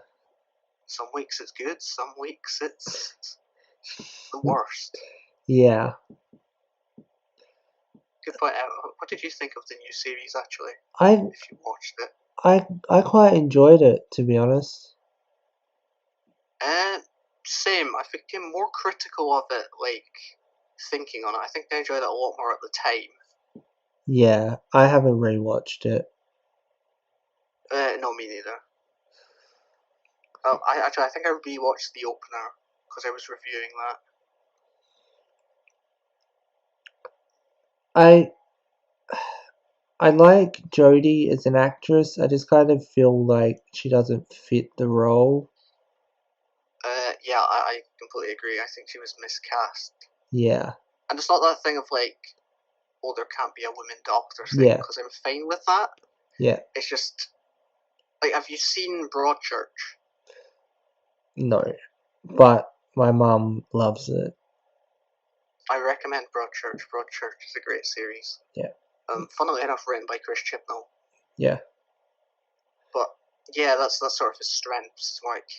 Some weeks it's good, some weeks it's the worst. Yeah. Good point. What did you think of the new series actually? If you watched it, I quite enjoyed it, to be honest. Same. I became more critical of it, like thinking on it. I think I enjoyed it a lot more at the time. Yeah, I haven't rewatched it. No, me neither. I think I rewatched the opener because I was reviewing that. I like Jodie as an actress. I just kind of feel like she doesn't fit the role. Yeah, I completely agree. I think she was miscast. Yeah. And it's not that thing of like, oh, there can't be a woman doctor thing, because I'm fine with that. Yeah. It's just, like, have you seen Broadchurch? No. But my mum loves it. I recommend Broadchurch. Broadchurch is a great series. Yeah. Funnily enough, written by Chris Chibnall. Yeah. But yeah, that's sort of his strengths, like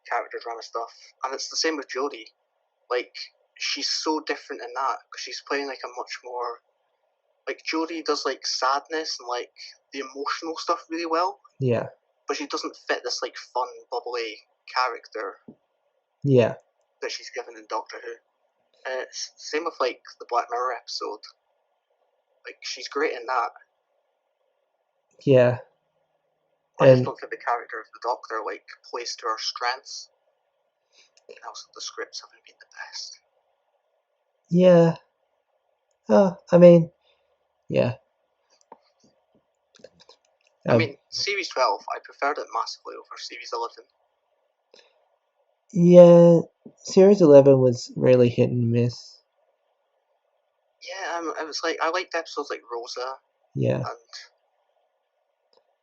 character drama stuff, and it's the same with Jodie. Like she's so different in that because she's playing like a much more like Jodie does like sadness and like the emotional stuff really well. Yeah. But she doesn't fit this like fun, bubbly character. Yeah. That she's given in Doctor Who. It's same with like the Black Mirror episode. Like she's great in that. Yeah. I just don't think the character of the Doctor like plays to her strengths. And also the scripts haven't been the best. Yeah. I mean, yeah. I mean, Series 12, I preferred it massively over Series 11. Yeah, Series 11 was really hit and miss. Yeah, I was like, I liked episodes like Rosa. Yeah. And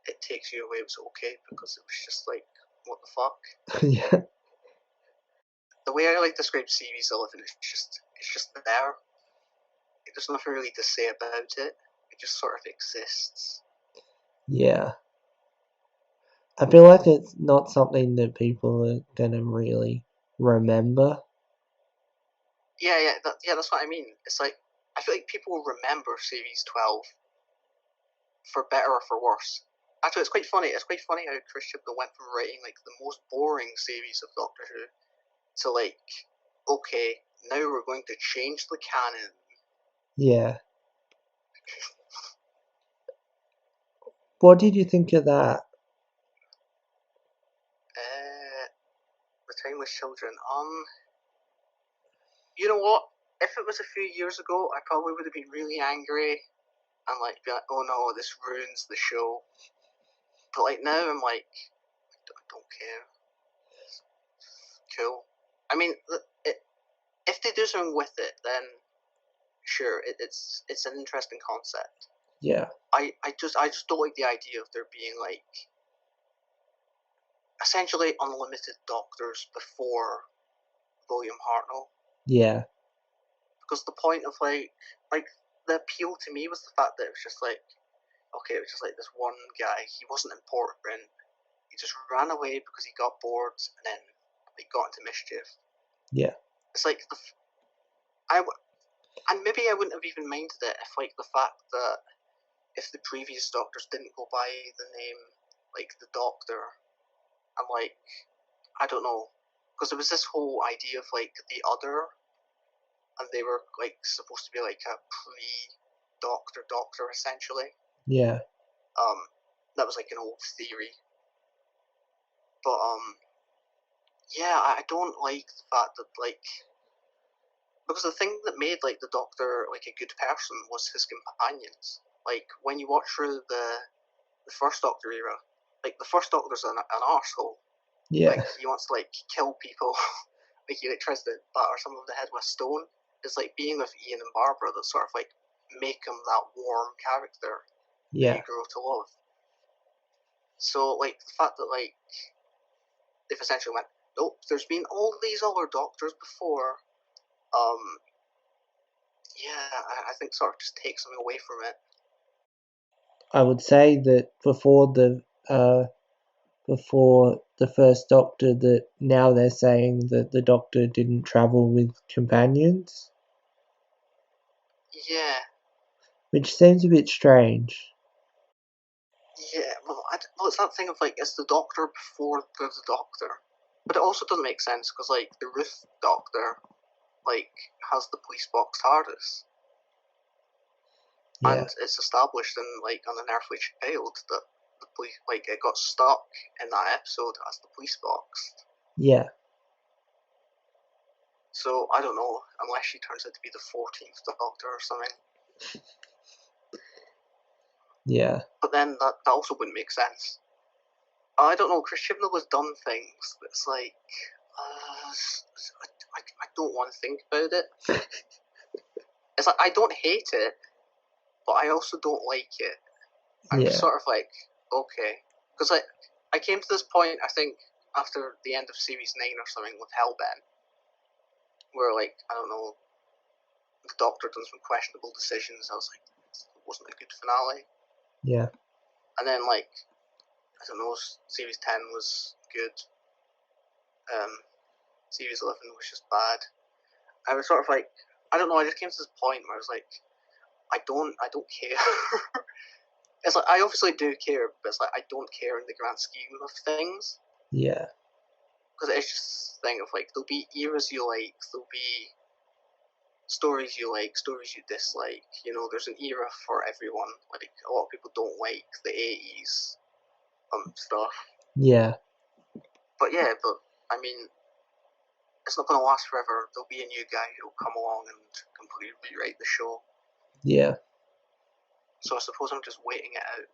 It Takes You Away was okay because it was just like, what the fuck? Yeah. The way I like to describe Series 11 is it's just there. There's nothing really to say about it. It just sort of exists. Yeah. I feel like it's not something that people are gonna really remember. Yeah, that's what I mean. It's like, I feel like people will remember Series 12 for better or for worse. Actually, it's quite funny. It's quite funny how Chris Chibnall went from writing like the most boring series of Doctor Who to like, okay, now we're going to change the canon. Yeah. What did you think of that? The Timeless Children. You know what? If it was a few years ago, I probably would have been really angry and like be like, oh no, this ruins the show. But like now, I'm like, I don't care. It's cool. I mean, if they do something with it, then sure, it's an interesting concept. Yeah. I just don't like the idea of there being like essentially unlimited doctors before William Hartnell. Yeah. Because the point of like the appeal to me was the fact that it was just like, okay, it was just like this one guy. He wasn't important. He just ran away because he got bored and then like got into mischief. Yeah. It's like and maybe I wouldn't have even minded it if like the fact that if the previous doctors didn't go by the name like the Doctor, and like I don't know, because there was this whole idea of like the other, and they were like supposed to be like a pre-Doctor essentially. Yeah. That was like an old theory, but yeah, I don't like the fact that like, because the thing that made like the Doctor like a good person was his companions. Like when you watch through the first Doctor era, like the first Doctor's an arsehole. Yeah. Like he wants to like kill people. Like he like tries to batter some of the head with a stone. It's like being with Ian and Barbara that sort of like make him that warm character that Yeah. you grow to love. So like the fact that like they've essentially went, nope, there's been all these other Doctors before. Yeah, I think sort of just takes something away from it. I would say that before the first Doctor, that now they're saying that the Doctor didn't travel with companions, Yeah, which seems a bit strange. yeah. Well, it's that thing of like, it's the Doctor before there's the Doctor, but it also doesn't make sense because like the Ruth Doctor, like has the police box TARDIS, Yeah. and it's established in like Unearthly Child that the police like it got stuck in that episode as the police box. Yeah. So I don't know, unless she turns out to be the 14th Doctor or something. Yeah. But then that also wouldn't make sense. I don't know, Chris Chibnall has done things that's like, I don't want to think about it. It's like, I don't hate it, but I also don't like it. I'm just sort of like, okay. Because I came to this point, I think, after the end of Series 9 or something with Hellbent, where, like, I don't know, the Doctor done some questionable decisions. I was like, it wasn't a good finale. Yeah. And then, like, I don't know, Series 10 was good. Series 11 was just bad. I was sort of like, I don't know, I just came to this point where I was like, I don't care. It's like, I obviously do care, but it's like, I don't care in the grand scheme of things. Yeah. Because it's just a thing of like, there'll be eras you like, there'll be stories you like, stories you dislike. You know, there's an era for everyone. Like, a lot of people don't like the 80s stuff. Yeah. But yeah, I mean, it's not going to last forever. There'll be a new guy who'll come along and completely rewrite the show. Yeah. So I suppose I'm just waiting it out.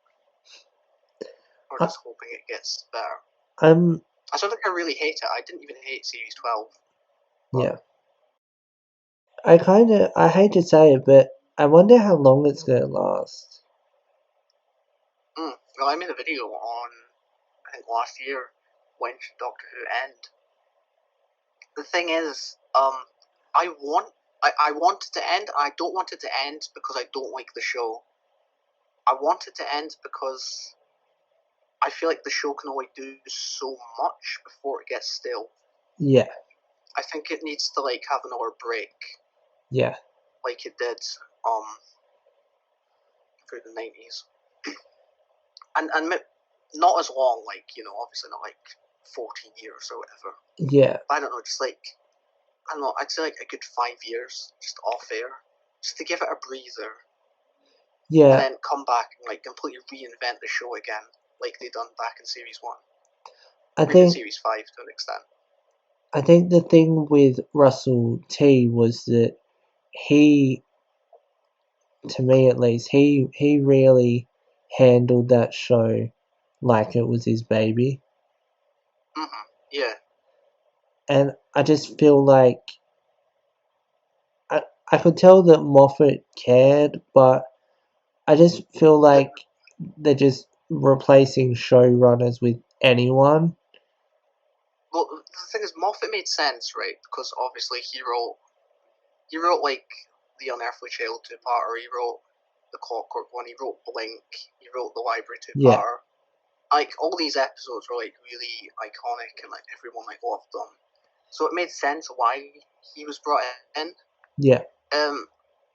Or just hoping it gets better. I don't think I really hate it. I didn't even hate Series 12. Yeah. I hate to say it, but I wonder how long it's going to last. Well, I made a video on, I think last year, when should Doctor Who end? The thing is, I want it to end. I don't want it to end because I don't like the show. I want it to end because I feel like the show can only do so much before it gets stale. Yeah. I think it needs to like have another break. Yeah. Like it did through the 90s. And not as long, like, you know, obviously not like 14 years or whatever. Yeah. But I don't know, just like, I don't know, I'd say like a good 5 years, just off air, just to give it a breather. Yeah. And then come back and like completely reinvent the show again, like they done back in Series 1. I think Series 5 to an extent. I think the thing with Russell T was that he, to me at least, he really handled that show like it was his baby. Yeah. And I just feel like I could tell that Moffat cared, but I just feel like they're just replacing showrunners with anyone. Well, the thing is, Moffat made sense, right? Because obviously he wrote like the Unearthly Child two-parter. He wrote the Clockwork one. He wrote Blink. He wrote the Library two-parter. Like all these episodes were like really iconic, and like everyone like loved them. So it made sense why he was brought in. Yeah.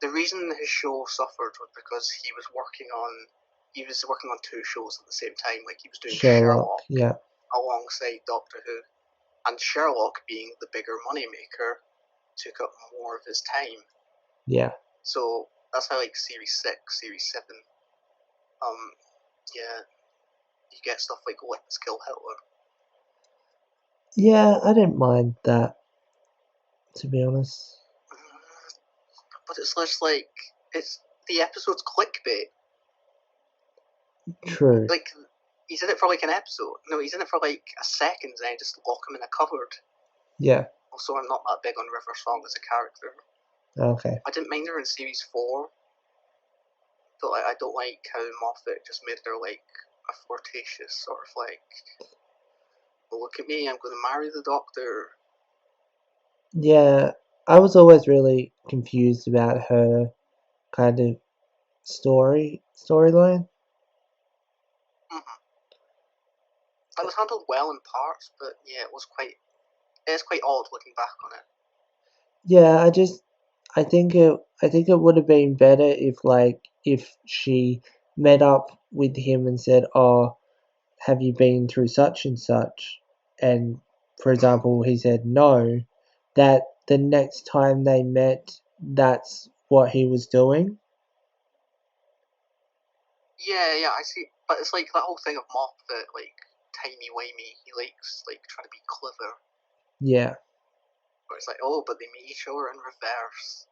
The reason his show suffered was because he was working on two shows at the same time. Like he was doing Sherlock alongside Doctor Who, and Sherlock, being the bigger moneymaker, took up more of his time. Yeah. So that's how like Series 6, Series 7, you get stuff like Let's Kill Hitler. Yeah, I didn't mind that, to be honest. But it's just like, it's the episode's clickbait. True. Like, he's in it for like an episode. No, he's in it for like a second, and then just lock him in a cupboard. Yeah. Also, I'm not that big on River Song as a character. Okay. I didn't mind her in Series 4, but like, I don't like how Moffat just made her like a flirtatious sort of like, well, look at me, I'm going to marry the Doctor. Yeah, I was always really confused about her kind of storyline. It was handled well in parts, but yeah, it's quite odd looking back on it. Yeah, I think it would have been better if she met up with him and said, "Oh, have you been through such and such?" And for example, he said no. That the next time they met, that's what he was doing. Yeah, I see. But it's like that whole thing of Moffat, like timey-wimey. He likes like trying to be clever. Yeah. But it's like, oh, but they meet each other in reverse.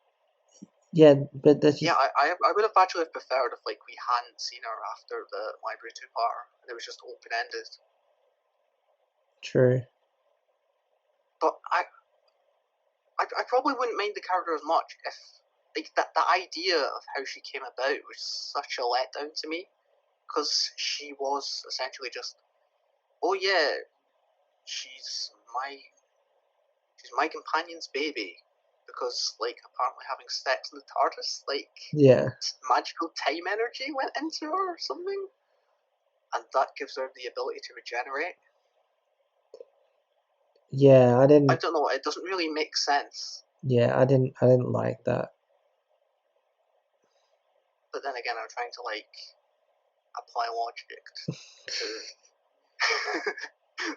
Yeah, but that's just... Yeah, I would have actually preferred if like we hadn't seen her after the Library two-parter and it was just open-ended. True. But I probably wouldn't mind the character as much if like the idea of how she came about was such a letdown to me, because she was essentially just, oh yeah, she's my companion's baby, because like apparently having sex in the TARDIS, like magical time energy went into her or something, and that gives her the ability to regenerate. Yeah, I don't know. It doesn't really make sense. Yeah, I didn't like that. But then again, I'm trying to like apply logic to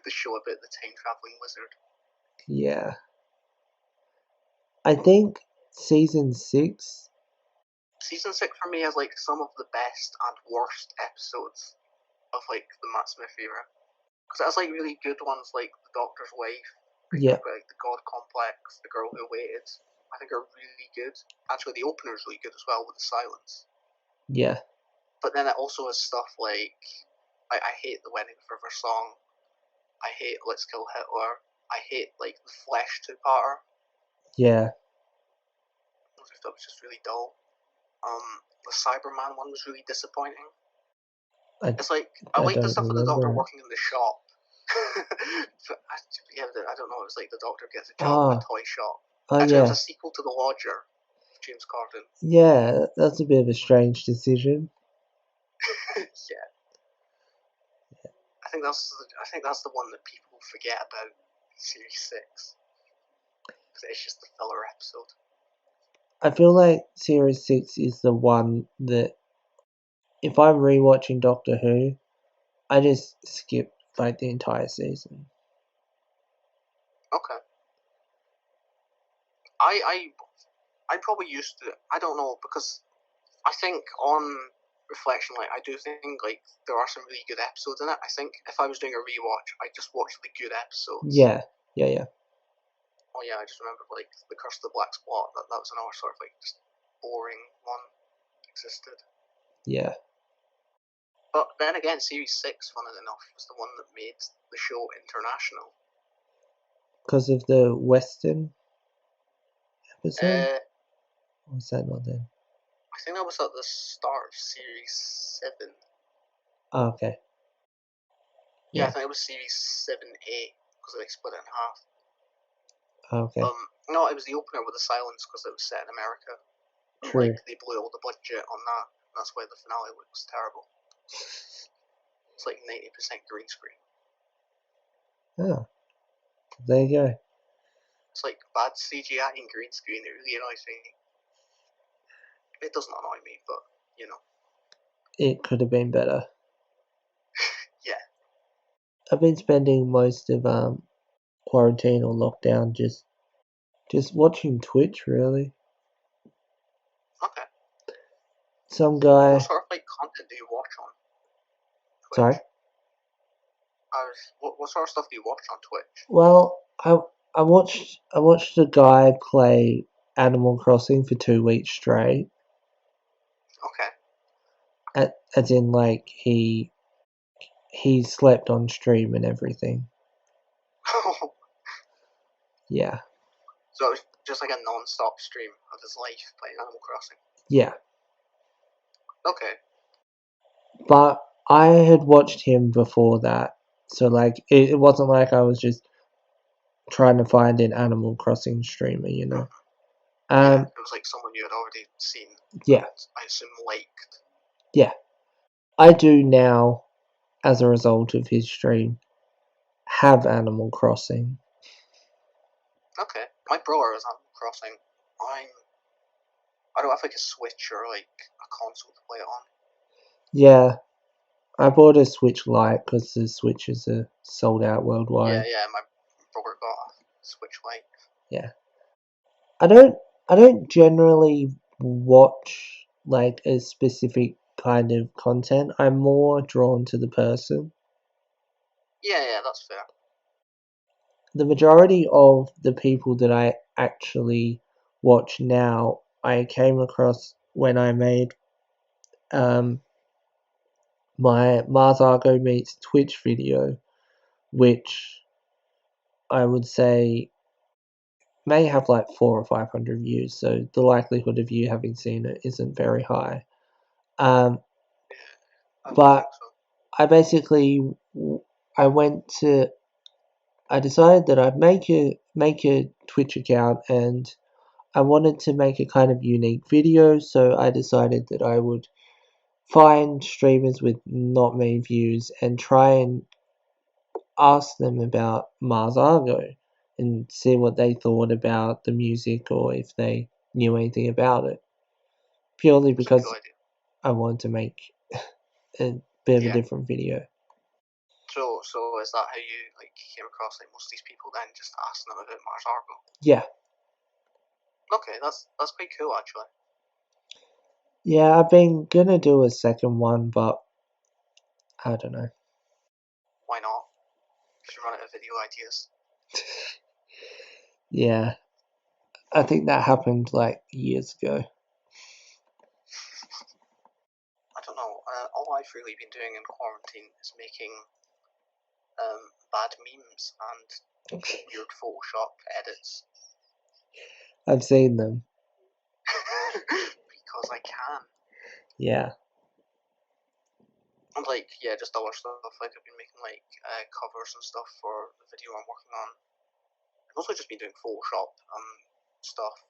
the show about the time traveling wizard. Yeah. I think season 6 for me has like some of the best and worst episodes of like the Matt Smith era. Because it has like really good ones like The Doctor's Wife, like The God Complex, The Girl Who Waited. I think are really good. Actually, the opener's really good as well with the silence. Yeah. But then it also has stuff like I hate the Wedding of River Song. I hate Let's Kill Hitler. I hate like the Flesh two-parter. Yeah. That was just really dull. The Cyberman one was really disappointing. It's like I like the stuff with the Doctor working in the shop. I don't know. It was like the Doctor gets a job in a toy shop. Actually, it was a sequel to The Lodger, James Corden. Yeah, that's a bit of a strange decision. Yeah. I think that's the one that people forget about Series 6. Because it's just the filler episode. I feel like Series 6 is the one that, if I'm rewatching Doctor Who, I just skip like the entire season. Okay. I probably used to. I don't know, because I think on reflection, like I do think like there are some really good episodes in it. I think if I was doing a rewatch, I'd just watch the good episodes. Yeah. Oh yeah, I just remember like The Curse of the Black Spot. That was another sort of like just boring one existed. Yeah. But then again, Series 6, funnily enough, was the one that made the show international. Because of the Western episode? Or was that not then? I think that was at the start of Series 7. Oh, okay. Yeah, I Yeah. think it was Series 7A, because they split it in half. Okay. No, it was the opener with the silence, because it was set in America. True. Like, they blew all the budget on that. That's why the finale looks terrible. It's like 90% green screen. Oh. There you go. It's like bad CGI and green screen. It really annoys me. It doesn't annoy me, but, you know. It could have been better. Yeah. I've been spending most of quarantine or lockdown just watching Twitch, really. Okay. Some guy. What sort of like content do you watch on Twitch? Sorry. What sort of stuff do you watch on Twitch? Well, I watched a guy play Animal Crossing for 2 weeks straight. Okay. As in, like, he slept on stream and everything. Yeah. So it was just like a non-stop stream of his life playing Animal Crossing. Yeah. Okay. But I had watched him before that, so like it wasn't like I was just trying to find an Animal Crossing streamer, you know. Yeah, it was like someone you had already seen. Yeah. I assume liked. Yeah. I do now, as a result of his stream, have Animal Crossing. Okay. My brother has Animal Crossing. I don't have like a Switch or like a console to play it on. Yeah. I bought a Switch Lite because the Switches are sold out worldwide. Yeah, my brother got a Switch Lite. Yeah. I don't generally watch like a specific kind of content. I'm more drawn to the person. Yeah, that's fair. The majority of the people that I actually watch now, I came across when I made my Marsii meets Twitch video, which I would say may have like 400 or 500 views, so the likelihood of you having seen it isn't very high. I But think so. I basically I decided that I'd make a Twitch account, and I wanted to make a kind of unique video, so I decided that I would find streamers with not many views and try and ask them about Marsii and see what they thought about the music or if they knew anything about it. Purely It's a because good idea. I wanted to make a bit of a different video. So is that how you like came across like most of these people then, just asking them about Marsii? Yeah. Okay, that's quite cool actually. Yeah, I've been gonna do a second one, but I don't know. Why not? Because you run out of video ideas. Yeah. I think that happened like years ago. I don't know. All I've really been doing in quarantine is making bad memes and weird Photoshop edits. I've seen them. Because I can. Yeah. And like, yeah, just other stuff. Like I've been making like covers and stuff for the video I'm working on. I've also just been doing Photoshop stuff.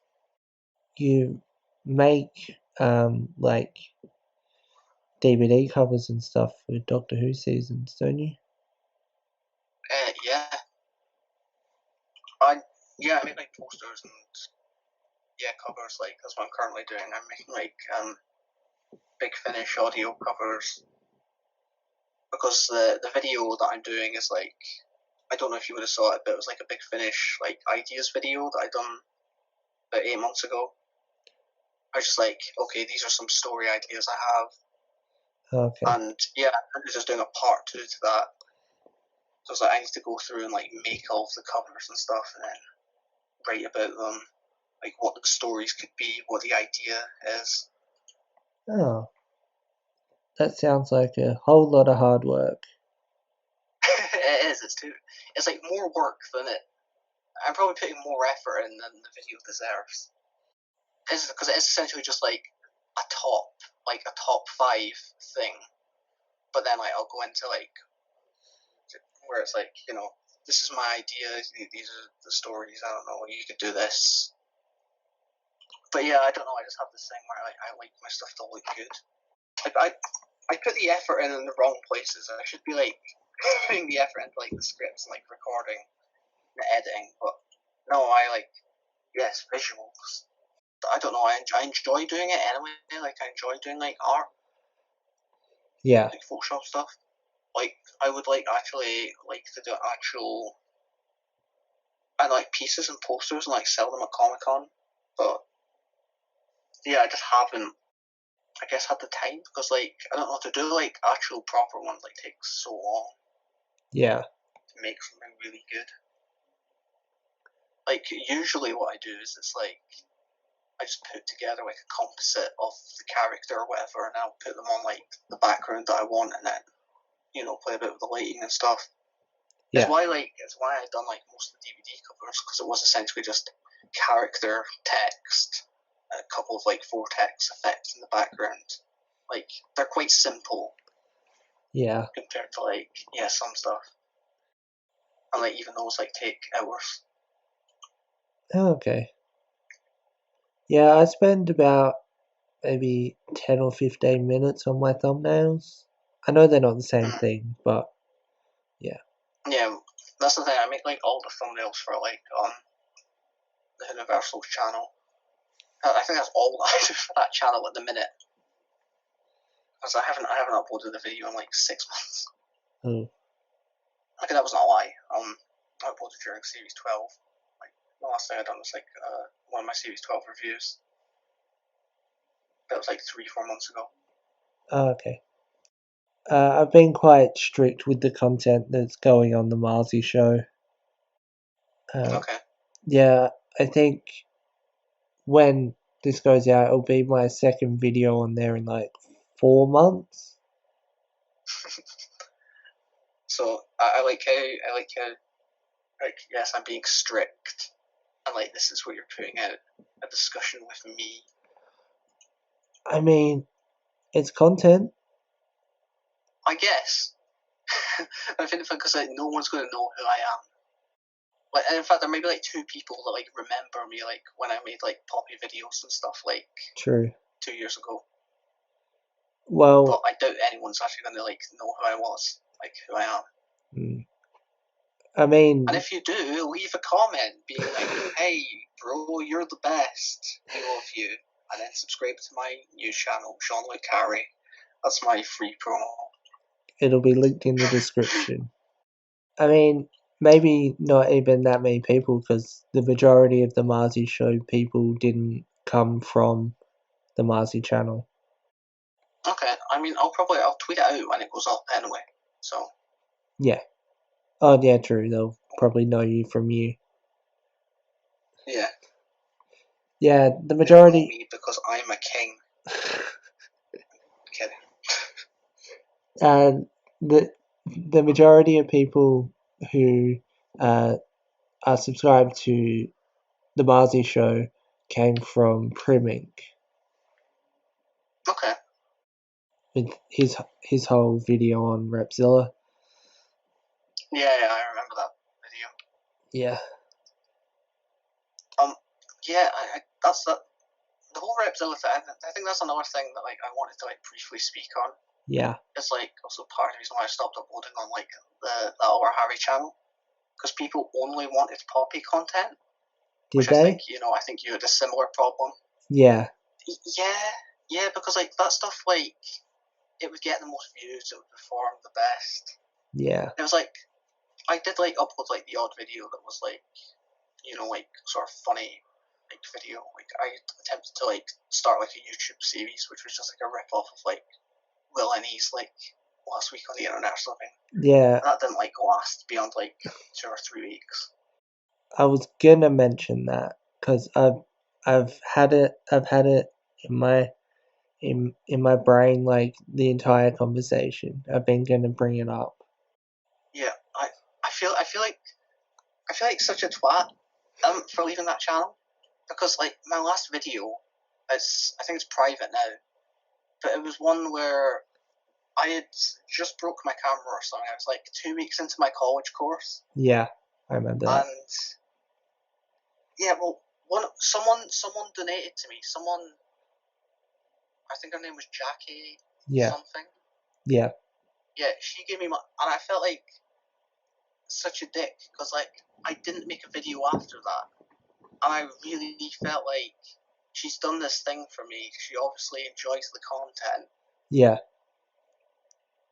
You make like DVD covers and stuff for Doctor Who seasons, don't you? Yeah. I make like posters and covers. Like that's what I'm currently doing. I'm making like Big Finish audio covers because the video that I'm doing is like, I don't know if you would have saw it, but it was like a Big Finish like ideas video that I done about 8 months ago. I was just like, okay, these are some story ideas I have. Okay. And yeah, I'm just doing a part 2 to that. So it's like I need to go through and like make all of the covers and stuff and then write about them, like what the stories could be, what the idea is. Oh. That sounds like a whole lot of hard work. It is, it's like more work than it. I'm probably putting more effort in than the video deserves. because it is essentially just like a top 5 thing, but then like I'll go into like where it's like, this is my idea, these are the stories, I don't know, you could do this. But yeah, I don't know, I just have this thing where I like my stuff to look good. Like I put the effort in the wrong places. I should be like putting the effort into like the scripts and like recording and editing, but no, yes, visuals. I don't know, I enjoy doing it anyway, like I enjoy doing like art, Yeah. like Photoshop stuff. Like, I would actually like to do actual, I like pieces and posters and like sell them at Comic-Con, but yeah, I just haven't, I guess, had the time, because like, I don't know, to do like actual proper ones like takes so long Yeah. to make something really good. Like, usually what I do is it's like, I just put together like a composite of the character or whatever, and I'll put them on like the background that I want, and then, play a bit with the lighting and stuff. Yeah. It's why I've done like most of the DVD covers, because it was essentially just character text, a couple of like vortex effects in the background. Like, they're quite simple. Yeah. Compared to like some stuff, and like even those like take hours. Okay. Yeah, I spend about maybe 10 or 15 minutes on my thumbnails. I know they're not the same thing, but yeah. Yeah, that's the thing. I make like all the thumbnails for like the Universal channel. I think that's all I do for that channel at the minute, because I haven't uploaded a video in like 6 months. Okay, that was not a lie. I uploaded during Series 12. Like, the last thing I done was like one of my Series 12 reviews. That was like 3-4 months ago. Okay. I've been quite strict with the content that's going on the Marsii Show. Okay. Yeah, I think when this goes out, it'll be my second video on there in like 4 months. So I like how yes, I'm being strict, and like this is what you're putting out, a discussion with me. I mean, it's content. I guess. I think because like no one's going to know who I am. Like, and in fact, there may be like 2 people that like remember me, like when I made like Poppy videos and stuff, like True. 2 years ago. Well, but I doubt anyone's actually going to like know who I was, like who I am. I mean, and if you do, leave a comment being like, "Hey, bro, you're the best. We love you." And then subscribe to my new channel, Jean-Luc. That's my free promo. It'll be linked in the description. I mean, maybe not even that many people, because the majority of the Marsii Show people didn't come from the Marsii channel. Okay, I mean, I'll tweet it out when it goes up anyway. So. Yeah. Oh yeah, true. They'll probably know you from you. Yeah. Yeah, the majority. They know me because I'm a king. Kidding. The majority of people who are subscribed to the Marsii Show came from Primink. Okay. With his whole video on Repzilla. Yeah, I remember that video. Yeah. Yeah, that's that. The whole Repzilla thing. I think that's another thing that like I wanted to like briefly speak on. Yeah. It's like also part of the reason why I stopped uploading on like the Or Harry channel, because people only wanted Poppy content. Did they? I think you had a similar problem. Yeah. Yeah, because like that stuff, like it would get the most views, it would perform the best. Yeah. It was like I did like upload like the odd video that was like, like sort of funny like video. Like I attempted to like start like a YouTube series, which was just like a rip off of like Will and E's like Last Week on the Internet or something. Yeah. And that didn't like last beyond like 2 or 3 weeks. I was gonna mention that because I've had it in my brain like the entire conversation. I've been gonna bring it up. Yeah, I feel like such a twat for leaving that channel, because like my last video I think it's private now. But it was one where I had just broke my camera or something. I was like 2 weeks into my college course. Yeah, I remember that. And yeah, well, someone donated to me. Someone, I think her name was Jackie. Yeah. Something. Yeah. Yeah, she gave me and I felt like such a dick because like I didn't make a video after that, and I really felt like she's done this thing for me. She obviously enjoys the content. Yeah.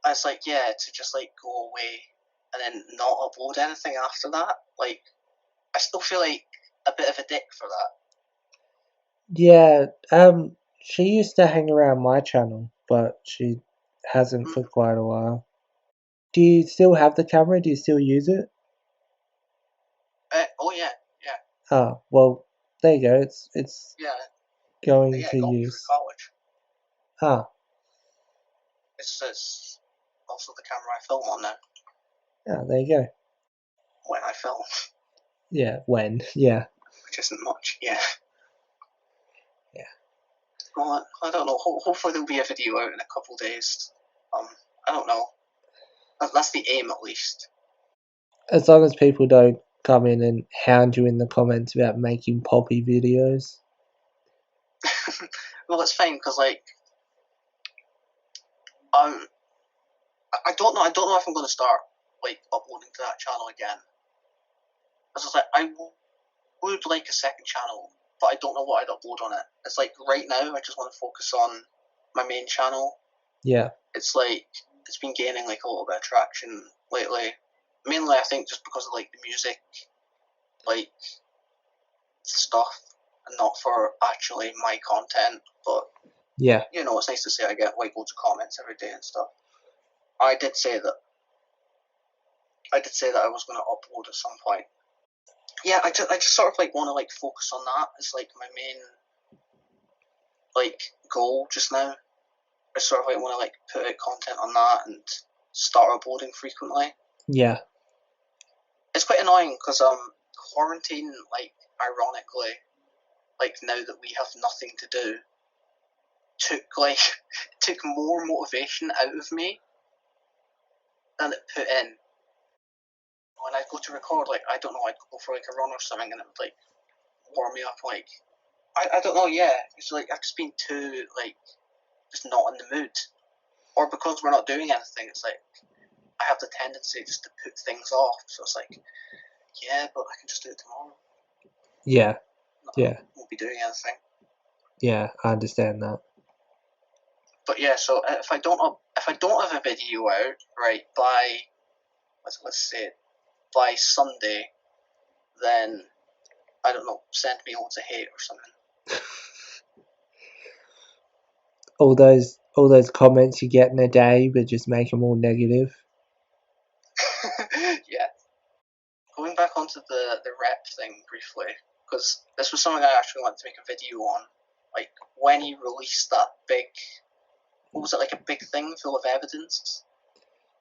And it's like, yeah, to just like go away and then not upload anything after that. Like, I still feel like a bit of a dick for that. Yeah. She used to hang around my channel, but she hasn't for quite a while. Do you still have the camera? Do you still use it? Oh yeah. Ah, well, there you go. It's Yeah. going Yeah, to I got it use. through college. Ah, It's also the camera I film on now. yeah, there you go. When I film. Yeah, when? Yeah. Which isn't much, yeah. Yeah. Well, I don't know. Hopefully there'll be a video out in a couple of days. I don't know. That's the aim, at least. As long as people don't come in and hound you in the comments about making poppy videos. Well, it's fine because like, I don't know. I don't know if I'm going to start like uploading to that channel again. It's just like I would like a second channel, but I don't know what I'd upload on it. It's like right now I just want to focus on my main channel. Yeah. It's like it's been gaining like a little bit of traction lately. Mainly, I think just because of like the music, like stuff, and not for actually my content. But Yeah. you know, it's nice to say I get like loads of comments every day and stuff. I did say that I was going to upload at some point. Yeah, I just sort of like want to like focus on that as like my main like goal just now. I sort of like want to like put out content on that and start uploading frequently. Yeah. It's quite annoying because quarantine, like ironically, like now that we have nothing to do, took more motivation out of me than it put in. When I go to record, like I don't know, I'd go for like a run or something, and it would like warm me up. Like I don't know, yeah. It's like I've just been too like just not in the mood, or because we're not doing anything. It's like I have the tendency just to put things off. So it's like, yeah, but I can just do it tomorrow. Yeah. I won't be doing anything. Yeah, I understand that. But yeah, so if I don't have a video out right by let's say by Sunday, then I don't know, send me loads of hate or something. All those comments you get in a day, but just make them all negative. Yeah. Going back onto the rep thing briefly, because this was something I actually wanted to make a video on. Like when he released that big, what was it, like a big thing full of evidence?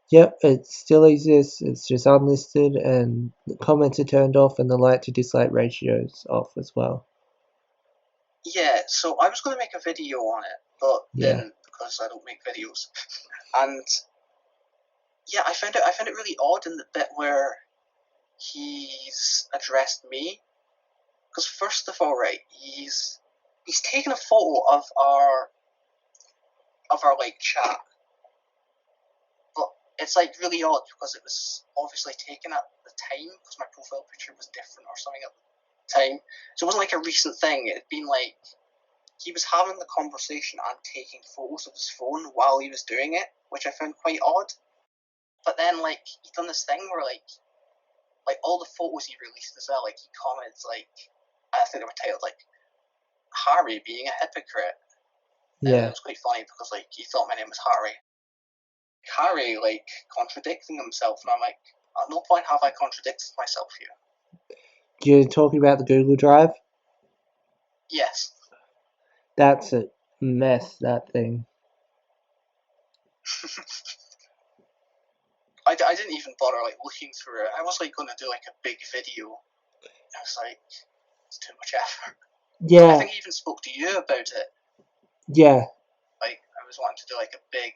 Yep, it still exists. It's just unlisted, and the comments are turned off, and the like to dislike ratio's off as well. Yeah, so I was going to make a video on it, but didn't because I don't make videos. And yeah, I found it really odd in the bit where he's addressed me. Because first of all, right, he's taken a photo of our like chat, but it's like really odd because it was obviously taken at the time because my profile picture was different or something at the time. So it wasn't like a recent thing. It had been like he was having the conversation and taking photos of his phone while he was doing it, which I found quite odd. But then like he done this thing where like all the photos he released as well, like he comments like I think they were titled like Harry being a hypocrite. And it was quite funny because like he thought my name was Harry. Harry like contradicting himself, and I'm like, at no point have I contradicted myself here. You're talking about the Google Drive? Yes. That's a mess, that thing. I didn't even bother like looking through it. I was like going to do like a big video. I was like, it's too much effort. Yeah. I think he even spoke to you about it. Yeah. Like, I was wanting to do like a big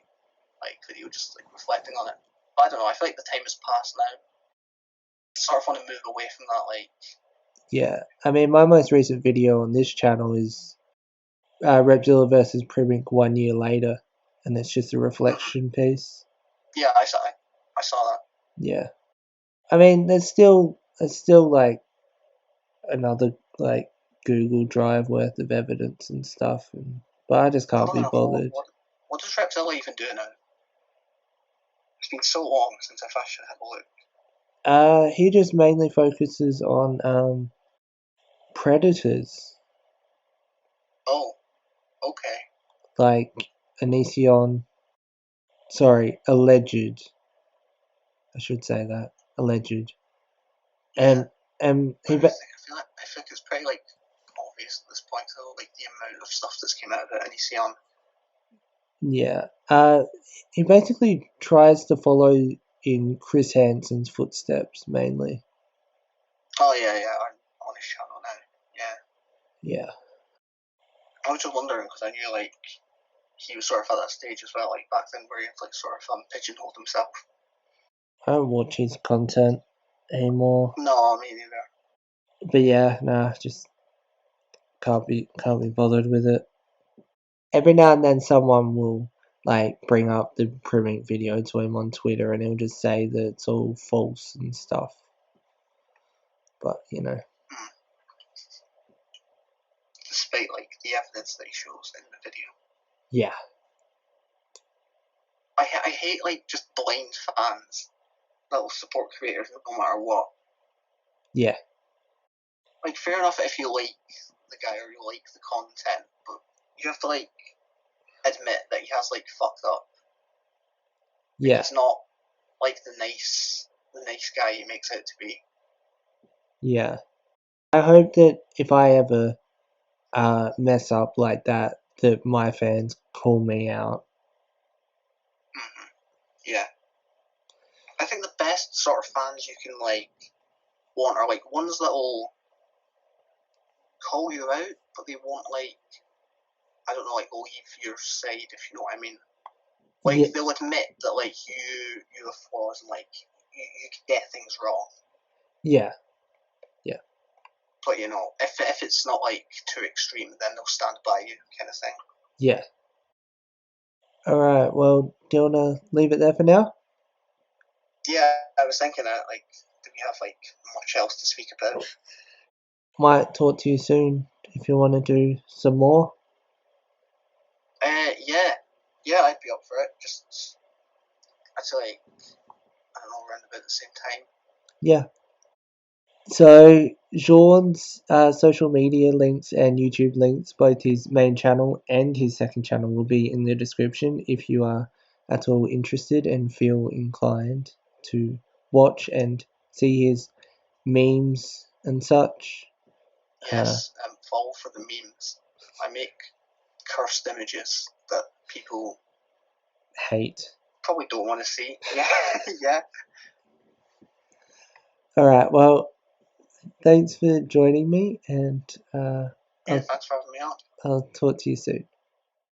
video just like reflecting on it. But I don't know, I feel like the time has passed now. I sort of want to move away from that, like. Yeah. I mean, my most recent video on this channel is Repzilla versus Primink 1 year later, and it's just a reflection piece. Yeah, I saw that. Yeah. I mean, there's still like another like Google Drive worth of evidence and stuff, but I just can't be bothered. What does Repzilla even do now? It's been so long since I've actually had a look. He just mainly focuses on predators. Oh, okay. Like Onision. Sorry, alleged. I should say that. Alleged. Yeah. And he. I feel like it's pretty like obvious at this point, though, like the amount of stuff that's came out of it, and he's on. Yeah. He basically tries to follow in Chris Hansen's footsteps mainly. Oh yeah, on his channel now. Yeah. Yeah. I was just wondering because I knew like he was sort of at that stage as well, like back then where he like sort of pigeonholed himself. I don't watch his content anymore. No, me neither. But yeah, nah, just can't be bothered with it. Every now and then someone will like bring up the Primink video to him on Twitter and he'll just say that it's all false and stuff. But you know. Despite like the evidence that he shows in the video. Yeah. I hate like just blind fans that will support creators no matter what. Yeah. Like fair enough if you like the guy or you like the content, but you have to like admit that he has like fucked up. Yeah. It's not like the nice guy he makes out to be. Yeah. I hope that if I ever mess up like that my fans call me out. Mm-hmm. Yeah. I think the best sort of fans you can like want are like ones that will call you out, but they won't like, I don't know, like leave your side, if you know what I mean. Like Yeah. they'll admit that like you have flaws and like you get things wrong. Yeah. Yeah. But you know, if it's not like too extreme, then they'll stand by you, kind of thing. Yeah. Alright, well, do you want to leave it there for now? Yeah, I was thinking that, like, do we have, like, much else to speak about? Might talk to you soon if you want to do some more. Yeah, I'd be up for it. Just, I'd say, like, I don't know, around about the same time. Yeah. So, Jean's social media links and YouTube links, both his main channel and his second channel, will be in the description if you are at all interested and feel inclined to watch and see his memes and such. Yes, fall for the memes. I make cursed images that people hate. Probably don't want to see. Yeah, yeah. Alright, well, thanks for joining me, and Thanks for having me on. I'll talk to you soon.